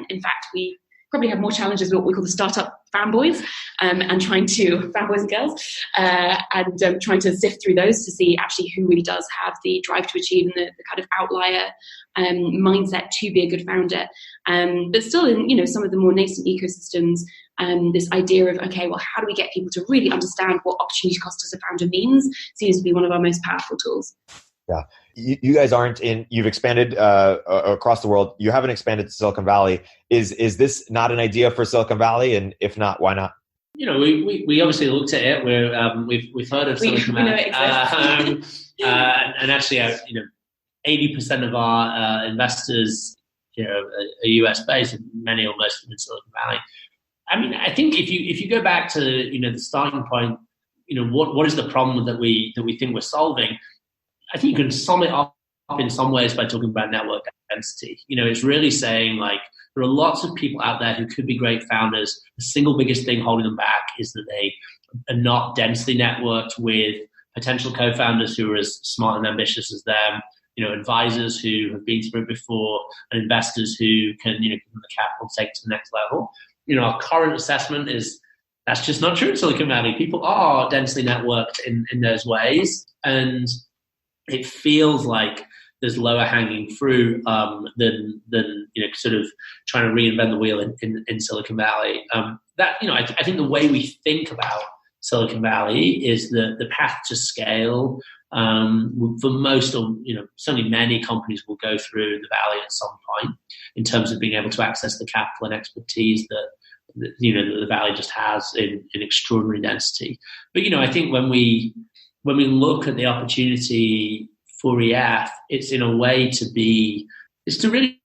In fact, we probably have more challenges with what we call the startup fanboys, and fanboys and girls, and trying to sift through those to see actually who really does have the drive to achieve and the kind of outlier mindset to be a good founder. But still in, some of the more nascent ecosystems, this idea of, okay, well, how do we get people to really understand what opportunity cost as a founder means seems to be one of our most powerful tools. Yeah. You guys aren't in, you've expanded across the world. You haven't expanded to Silicon Valley. Is this not an idea for Silicon Valley? And if not, why not? We obviously looked at it. We've heard of Silicon Valley. We know it exists. And actually, 80% of our investors, are US based, and many or most of them in Silicon Valley. I mean, I think if you go back to the starting point, what is the problem that we think we're solving? I think you can sum it up in some ways by talking about network density. It's really saying like there are lots of people out there who could be great founders. The single biggest thing holding them back is that they are not densely networked with potential co-founders who are as smart and ambitious as them, advisors who have been through it before, and investors who can, give them the capital to take it to the next level. Our current assessment is that's just not true in Silicon Valley. People are densely networked in those ways, and it feels like there's lower hanging fruit than sort of trying to reinvent the wheel in Silicon Valley. I think the way we think about Silicon Valley is the path to scale. For most, or certainly many companies will go through the valley at some point in terms of being able to access the capital and expertise that the valley just has in extraordinary density. But I think when we look at the opportunity for EF, it's in a way to really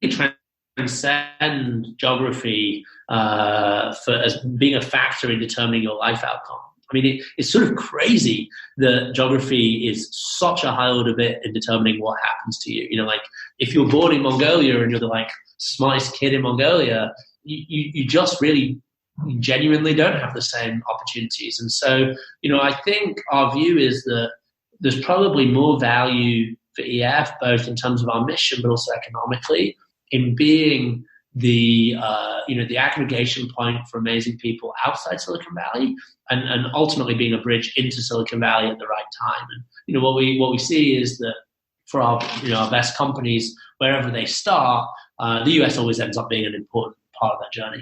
transcend geography as being a factor in determining your life outcome. I mean, it's sort of crazy that geography is such a high order bit in determining what happens to you. Like if you're born in Mongolia and you're the smartest kid in Mongolia, you just really genuinely don't have the same opportunities. And so, I think our view is that there's probably more value for EF, both in terms of our mission, but also economically, in being the aggregation point for amazing people outside Silicon Valley, and ultimately being a bridge into Silicon Valley at the right time. And what we see is that for our our best companies, wherever they start, the US always ends up being an important part of that journey.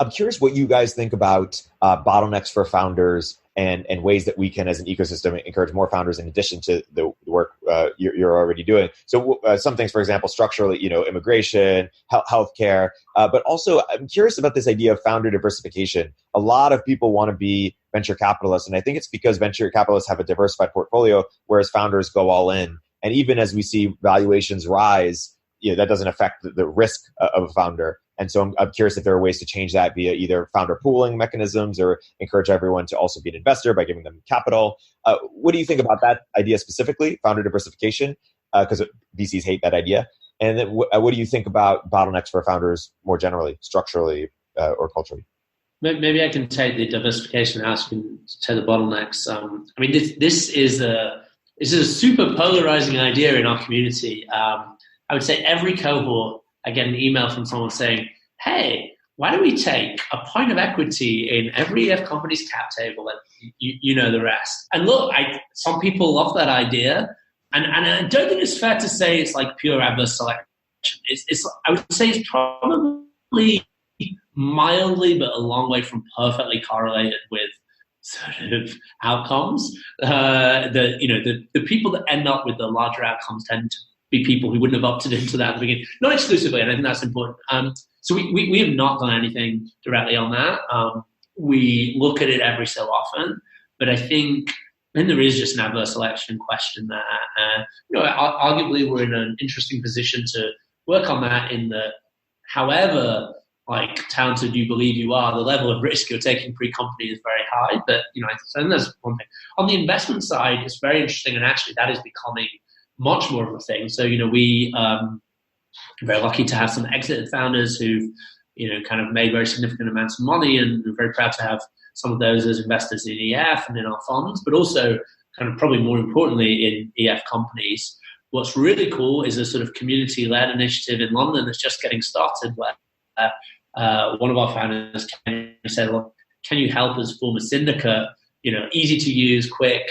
I'm curious what you guys think about bottlenecks for founders and ways that we can, as an ecosystem, encourage more founders in addition to the work you're already doing. So some things, for example, structurally, immigration, healthcare, but also I'm curious about this idea of founder diversification. A lot of people want to be venture capitalists, and I think it's because venture capitalists have a diversified portfolio, whereas founders go all in. And even as we see valuations rise, that doesn't affect the risk of a founder. And so I'm curious if there are ways to change that via either founder pooling mechanisms or encourage everyone to also be an investor by giving them capital. What do you think about that idea specifically, founder diversification? Because VCs hate that idea. And then what do you think about bottlenecks for founders more generally, structurally or culturally? Maybe I can take the diversification ask and take the bottlenecks. I mean, this is a super polarizing idea in our community. I would say every cohort, I get an email from someone saying, hey, why don't we take a point of equity in every EF company's cap table and you know the rest? And look, some people love that idea. And I don't think it's fair to say it's like pure adverse selection. I would say it's probably mildly, but a long way from perfectly correlated with sort of outcomes. The people that end up with the larger outcomes tend to be people who wouldn't have opted into that at the beginning. Not exclusively, and I think that's important. So we have not done anything directly on that. We look at it every so often, but I think there is just an adverse selection question there. Arguably we're in an interesting position to work on that in that however talented you believe you are, the level of risk you're taking pre-company is very high. But I think that's one thing. On the investment side, it's very interesting, and actually that is becoming much more of a thing. So, we are very lucky to have some exited founders who've, kind of made very significant amounts of money, and we're very proud to have some of those as investors in EF and in our funds, but also kind of probably more importantly in EF companies. What's really cool is a sort of community-led initiative in London that's just getting started where one of our founders said, look, can you help us form a syndicate, easy to use, quick,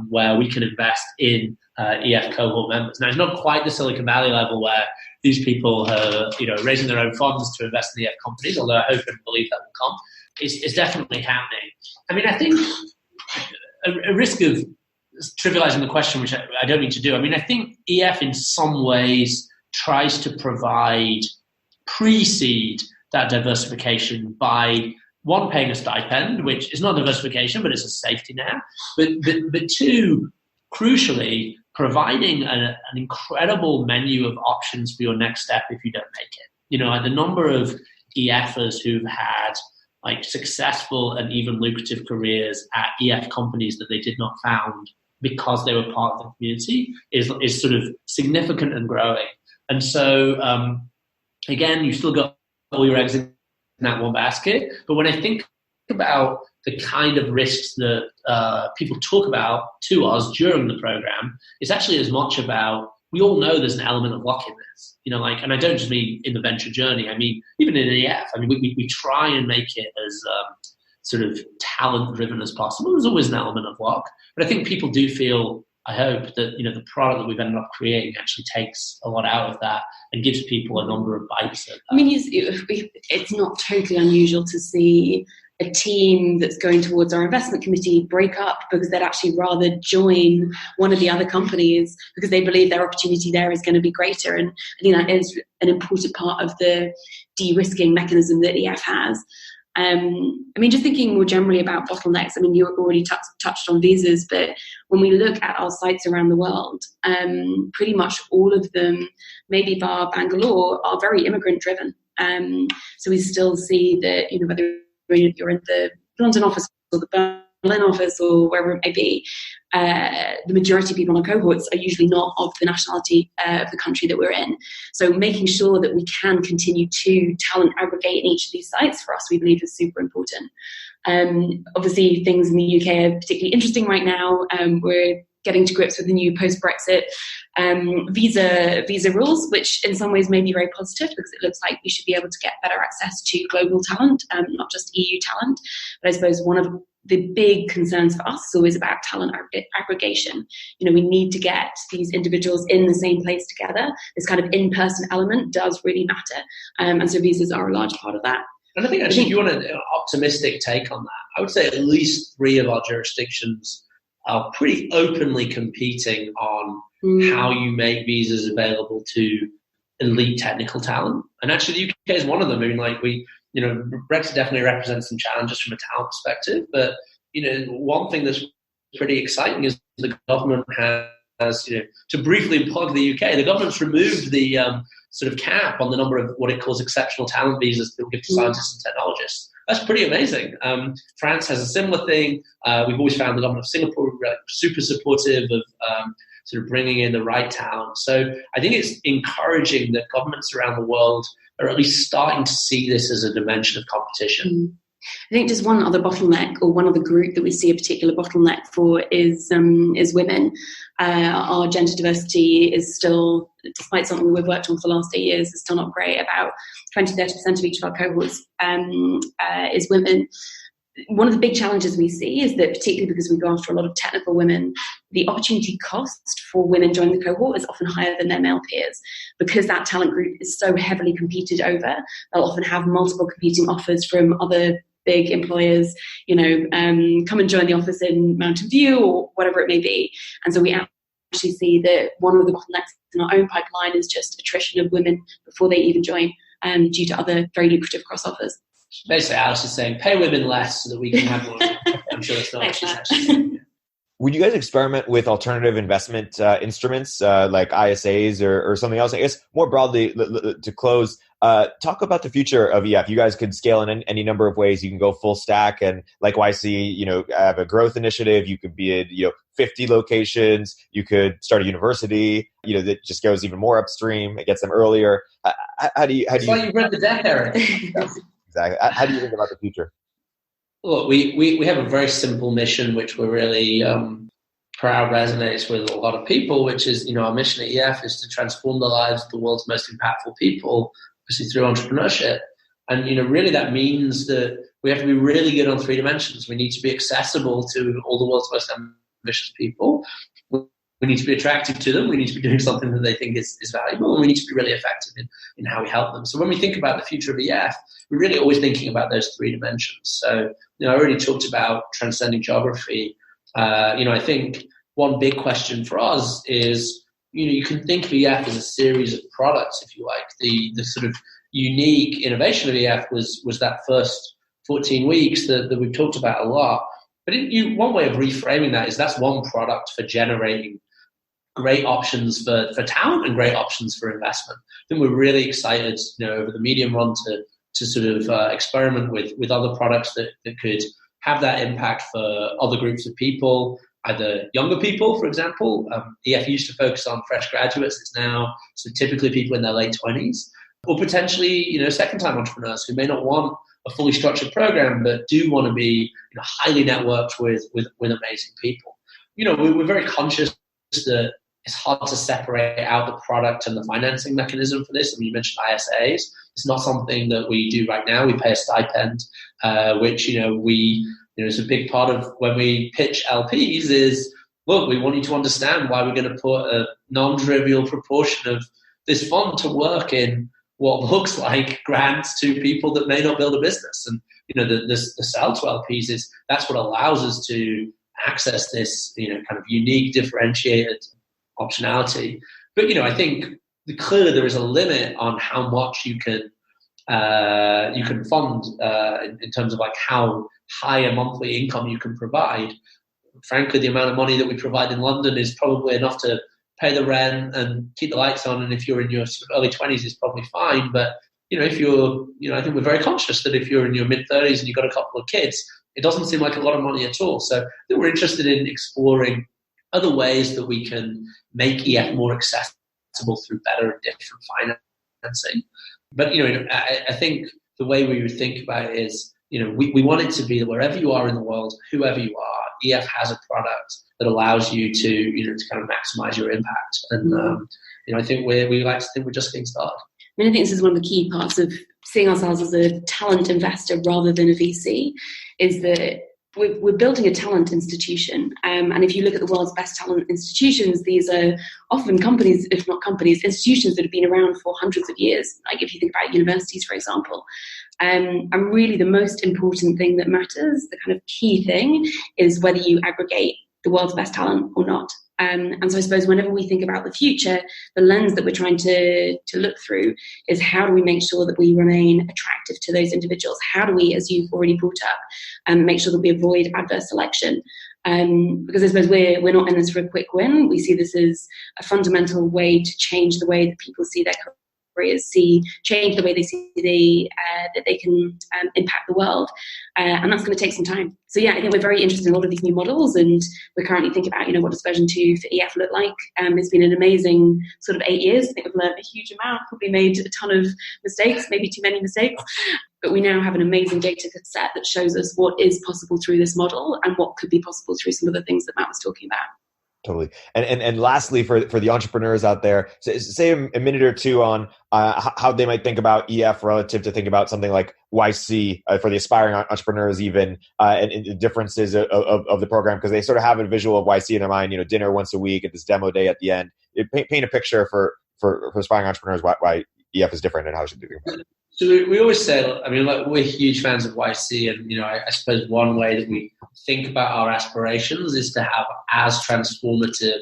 where we can invest in EF cohort members. Now, it's not quite the Silicon Valley level where these people are, raising their own funds to invest in EF companies, although I hope and believe that will come. It's definitely happening. I mean, I think a risk of trivializing the question, which I don't mean to do. I mean, I think EF in some ways tries to precede that diversification by, one, paying a stipend, which is not diversification, but it's a safety net. But two, crucially, providing an incredible menu of options for your next step if you don't make it. You know, the number of EFers who've had like successful and even lucrative careers at EF companies that they did not found because they were part of the community is sort of significant and growing. And so, again, you still got all your eggs in that one basket. But when I think about the kind of risks that people talk about to us during the program, it's actually as much about, we all know there's an element of luck in this, you know, like, and I don't just mean in the venture journey. I mean, even in EF, I mean, we try and make it as sort of talent driven as possible. There's always an element of luck, but I think people do feel, I hope, that, you know, the product that we've ended up creating actually takes a lot out of that and gives people a number of bites at that. I mean, it's not totally unusual to see a team that's going towards our investment committee break up because they'd actually rather join one of the other companies because they believe their opportunity there is going to be greater. And I think that is an important part of the de-risking mechanism that EF has. I mean, just thinking more generally about bottlenecks, I mean, you already touched on visas, but when we look at our sites around the world, pretty much all of them, maybe bar Bangalore, are very immigrant driven. So we still see that, you know, whether you're in the London office or the Berlin office or wherever it may be, the majority of people on our cohorts are usually not of the nationality of the country that we're in. So making sure that we can continue to talent aggregate in each of these sites for us, we believe, is super important. Obviously, things in the UK are particularly interesting right now. We're getting to grips with the new post-Brexit visa rules, which in some ways may be very positive because it looks like we should be able to get better access to global talent, not just EU talent. But I suppose one of the big concerns for us is always about talent aggregation. You know, we need to get these individuals in the same place together. This kind of in-person element does really matter. And so visas are a large part of that. And I think actually, if you want an optimistic take on that, I would say at least 3 of our jurisdictions are pretty openly competing on how you make visas available to elite technical talent. And actually the UK is one of them. I mean, like Brexit definitely represents some challenges from a talent perspective, but, you know, one thing that's pretty exciting is the government has, you know, to briefly plug the UK, the government's removed the sort of cap on the number of what it calls exceptional talent visas that will give to scientists and technologists. That's pretty amazing. France has a similar thing. We've always found the government of Singapore super supportive of sort of bringing in the right talent. So I think it's encouraging that governments around the world are at least starting to see this as a dimension of competition. I think just one other bottleneck, or one other group that we see a particular bottleneck for, is women. Our gender diversity is still, despite something we've worked on for the last 8 years, is still not great. About 20-30% of each of our cohorts is women. One of the big challenges we see is that, particularly because we go after a lot of technical women, the opportunity cost for women joining the cohort is often higher than their male peers. Because that talent group is so heavily competed over, they'll often have multiple competing offers from other big employers, you know, come and join the office in Mountain View or whatever it may be. And so we actually see that one of the bottlenecks in our own pipeline is just attrition of women before they even join, due to other very lucrative cross offers. Basically, Alice is saying, pay women less so that we can have more. I'm sure that's not what she's actually saying. Would you guys experiment with alternative investment instruments like ISAs or something else? I guess more broadly, to close, talk about the future of EF. You guys could scale in any number of ways. You can go full stack, and like YC, you know, have a growth initiative. You could be at 50 locations. You could start a university, you know, that just goes even more upstream. It gets them earlier. How do you? Well, you read the deck, Erik. Exactly. How do you think about the future? Look, we have a very simple mission, which we're really proud resonates with a lot of people, which is, you know, our mission at EF is to transform the lives of the world's most impactful people, obviously through entrepreneurship. And, you know, really that means that we have to be really good on 3 dimensions. We need to be accessible to all the world's most ambitious people. We need to be attractive to them. We need to be doing something that they think is valuable, and we need to be really effective in how we help them. So when we think about the future of EF, we're really always thinking about those 3 dimensions. So, you know, I already talked about transcending geography. You know, I think one big question for us is, you can think of EF as a series of products, if you like. The sort of unique innovation of EF was that first 14 weeks that we've talked about a lot. But one way of reframing that is that's one product for generating great options for talent and great options for investment. I think we're really excited, over the medium run to sort of experiment with other products that could have that impact for other groups of people, either younger people, for example. EF used to focus on fresh graduates. It's now typically people in their late 20s, or potentially, second-time entrepreneurs who may not want a fully structured program, but do want to be highly networked with amazing people. We're very conscious that it's hard to separate out the product and the financing mechanism for this. I mean, you mentioned ISAs. It's not something that we do right now. We pay a stipend, which, is a big part of when we pitch LPs is, look, we want you to understand why we're going to put a non-trivial proportion of this fund to work in what looks like grants to people that may not build a business. And, the sell to LPs is that's what allows us to access this, kind of unique, differentiated optionality. But, I think clearly there is a limit on how much you can fund in terms of like how high a monthly income you can provide. Frankly, the amount of money that we provide in London is probably enough to pay the rent and keep the lights on. And if you're in your sort of early 20s, it's probably fine. But, if you're, I think we're very conscious that if you're in your mid-30s and you've got a couple of kids, it doesn't seem like a lot of money at all. So I think we're interested in exploring other ways that we can make EF more accessible through better and different financing. But, I think the way we would think about it is, we want it to be that wherever you are in the world, whoever you are, EF has a product that allows you to kind of maximize your impact. And, I think we like to think we're just getting started. I think this is one of the key parts of seeing ourselves as a talent investor rather than a VC, is that we're building a talent institution. And if you look at the world's best talent institutions, these are often companies, if not companies, institutions that have been around for hundreds of years. Like if you think about universities, for example. And really the most important thing that matters, the kind of key thing, is whether you aggregate the world's best talent or not. And so I suppose whenever we think about the future, the lens that we're trying to look through is how do we make sure that we remain attractive to those individuals? How do we, as you've already brought up, make sure that we avoid adverse selection? Because I suppose we're not in this for a quick win. We see this as a fundamental way to change the way that people see their careers, change the way they see that they can impact the world. And that's going to take some time. So yeah, I think we're very interested in a lot of these new models, and we're currently thinking about, what does version 2 for EF look like? It's been an amazing sort of 8 years. I think we've learned a huge amount, probably made a ton of mistakes, maybe too many mistakes. But we now have an amazing data set that shows us what is possible through this model and what could be possible through some of the things that Matt was talking about. Totally. And lastly, for the entrepreneurs out there, say a minute or two on how they might think about EF relative to think about something like YC for the aspiring entrepreneurs even, and the differences of the program, because they sort of have a visual of YC in their mind, dinner once a week at this demo day at the end. Paint a picture for aspiring entrepreneurs why EF is different and how should they think about it. So we always say, we're huge fans of YC, and I suppose one way that we think about our aspirations is to have as transformative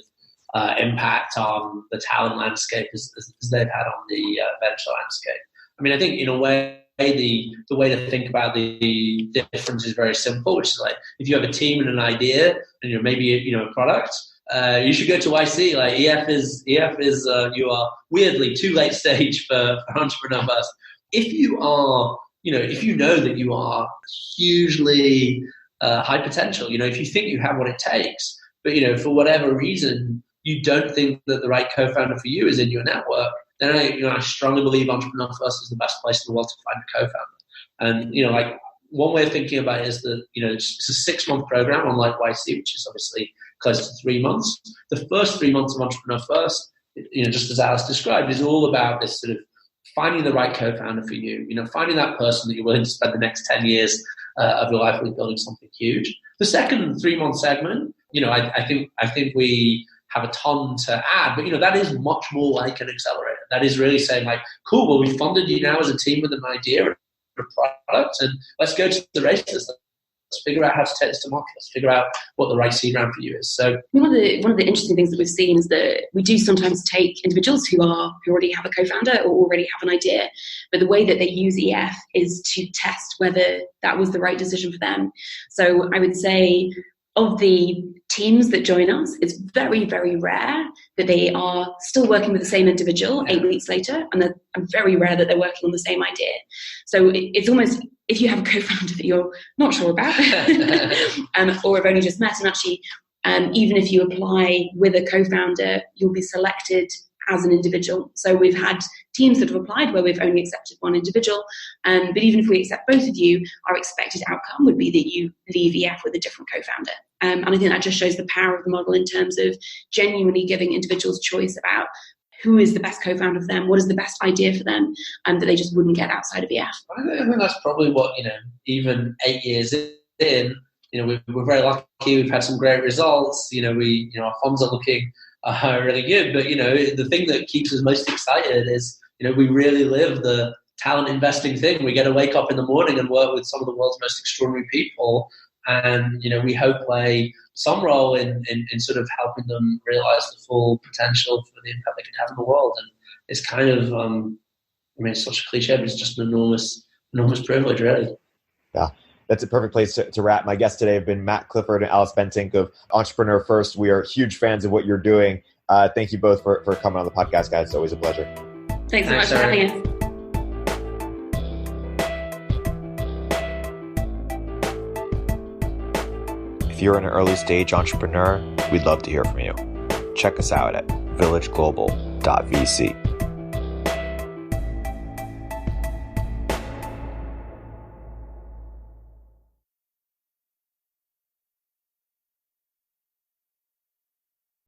impact on the talent landscape as they've had on the venture landscape. I think in a way the way to think about the difference is very simple, which is like if you have a team and an idea and maybe a product. You should go to YC. Like EF is you are weirdly too late stage for entrepreneur first. If you are, if you know that you are hugely high potential, if you think you have what it takes, but for whatever reason you don't think that the right co-founder for you is in your network, then I strongly believe Entrepreneur First is the best place in the world to find a co-founder. And one way of thinking about it is that it's a 6-month program, unlike YC, which is obviously close to 3 months. The first 3 months of Entrepreneur First, just as Alice described, is all about this sort of finding the right co-founder for you, finding that person that you're willing to spend the next 10 years of your life with building something huge. The second 3-month segment, I think we have a ton to add, but that is much more like an accelerator. That is really saying like, cool, well, we funded you now as a team with an idea and a product, and let's go to the races. Let's figure out how to take this to market. Let's figure out what the right seed round for you is. So one of the interesting things that we've seen is that we do sometimes take individuals who already have a co-founder or already have an idea, but the way that they use EF is to test whether that was the right decision for them. So I would say of the teams that join us, it's very, very rare that they are still working with the same individual 8 weeks later, and very rare that they're working on the same idea. So it's almost, if you have a co-founder that you're not sure about or have only just met, and actually even if you apply with a co-founder, you'll be selected as an individual. So we've had teams that have applied where we've only accepted one individual, but even if we accept both of you, our expected outcome would be that you leave EF with a different co-founder. And I think that just shows the power of the model in terms of genuinely giving individuals choice about who is the best co-founder for them, what is the best idea for them, and that they just wouldn't get outside of EF. I think that's probably what, even 8 years in, we're very lucky. We've had some great results. Our funds are looking really good. But, the thing that keeps us most excited is, we really live the talent investing thing. We get to wake up in the morning and work with some of the world's most extraordinary people. And, we hope play some role in sort of helping them realize the full potential for the impact they can have in the world. And it's kind of, it's such a cliche, but it's just an enormous privilege, really. Yeah. That's a perfect place to wrap. My guests today have been Matt Clifford and Alice Bentinck of Entrepreneur First. We are huge fans of what you're doing. Thank you both for coming on the podcast, guys. It's always a pleasure. Thanks so much for having us. If you're an early stage entrepreneur, we'd love to hear from you. Check us out at villageglobal.vc.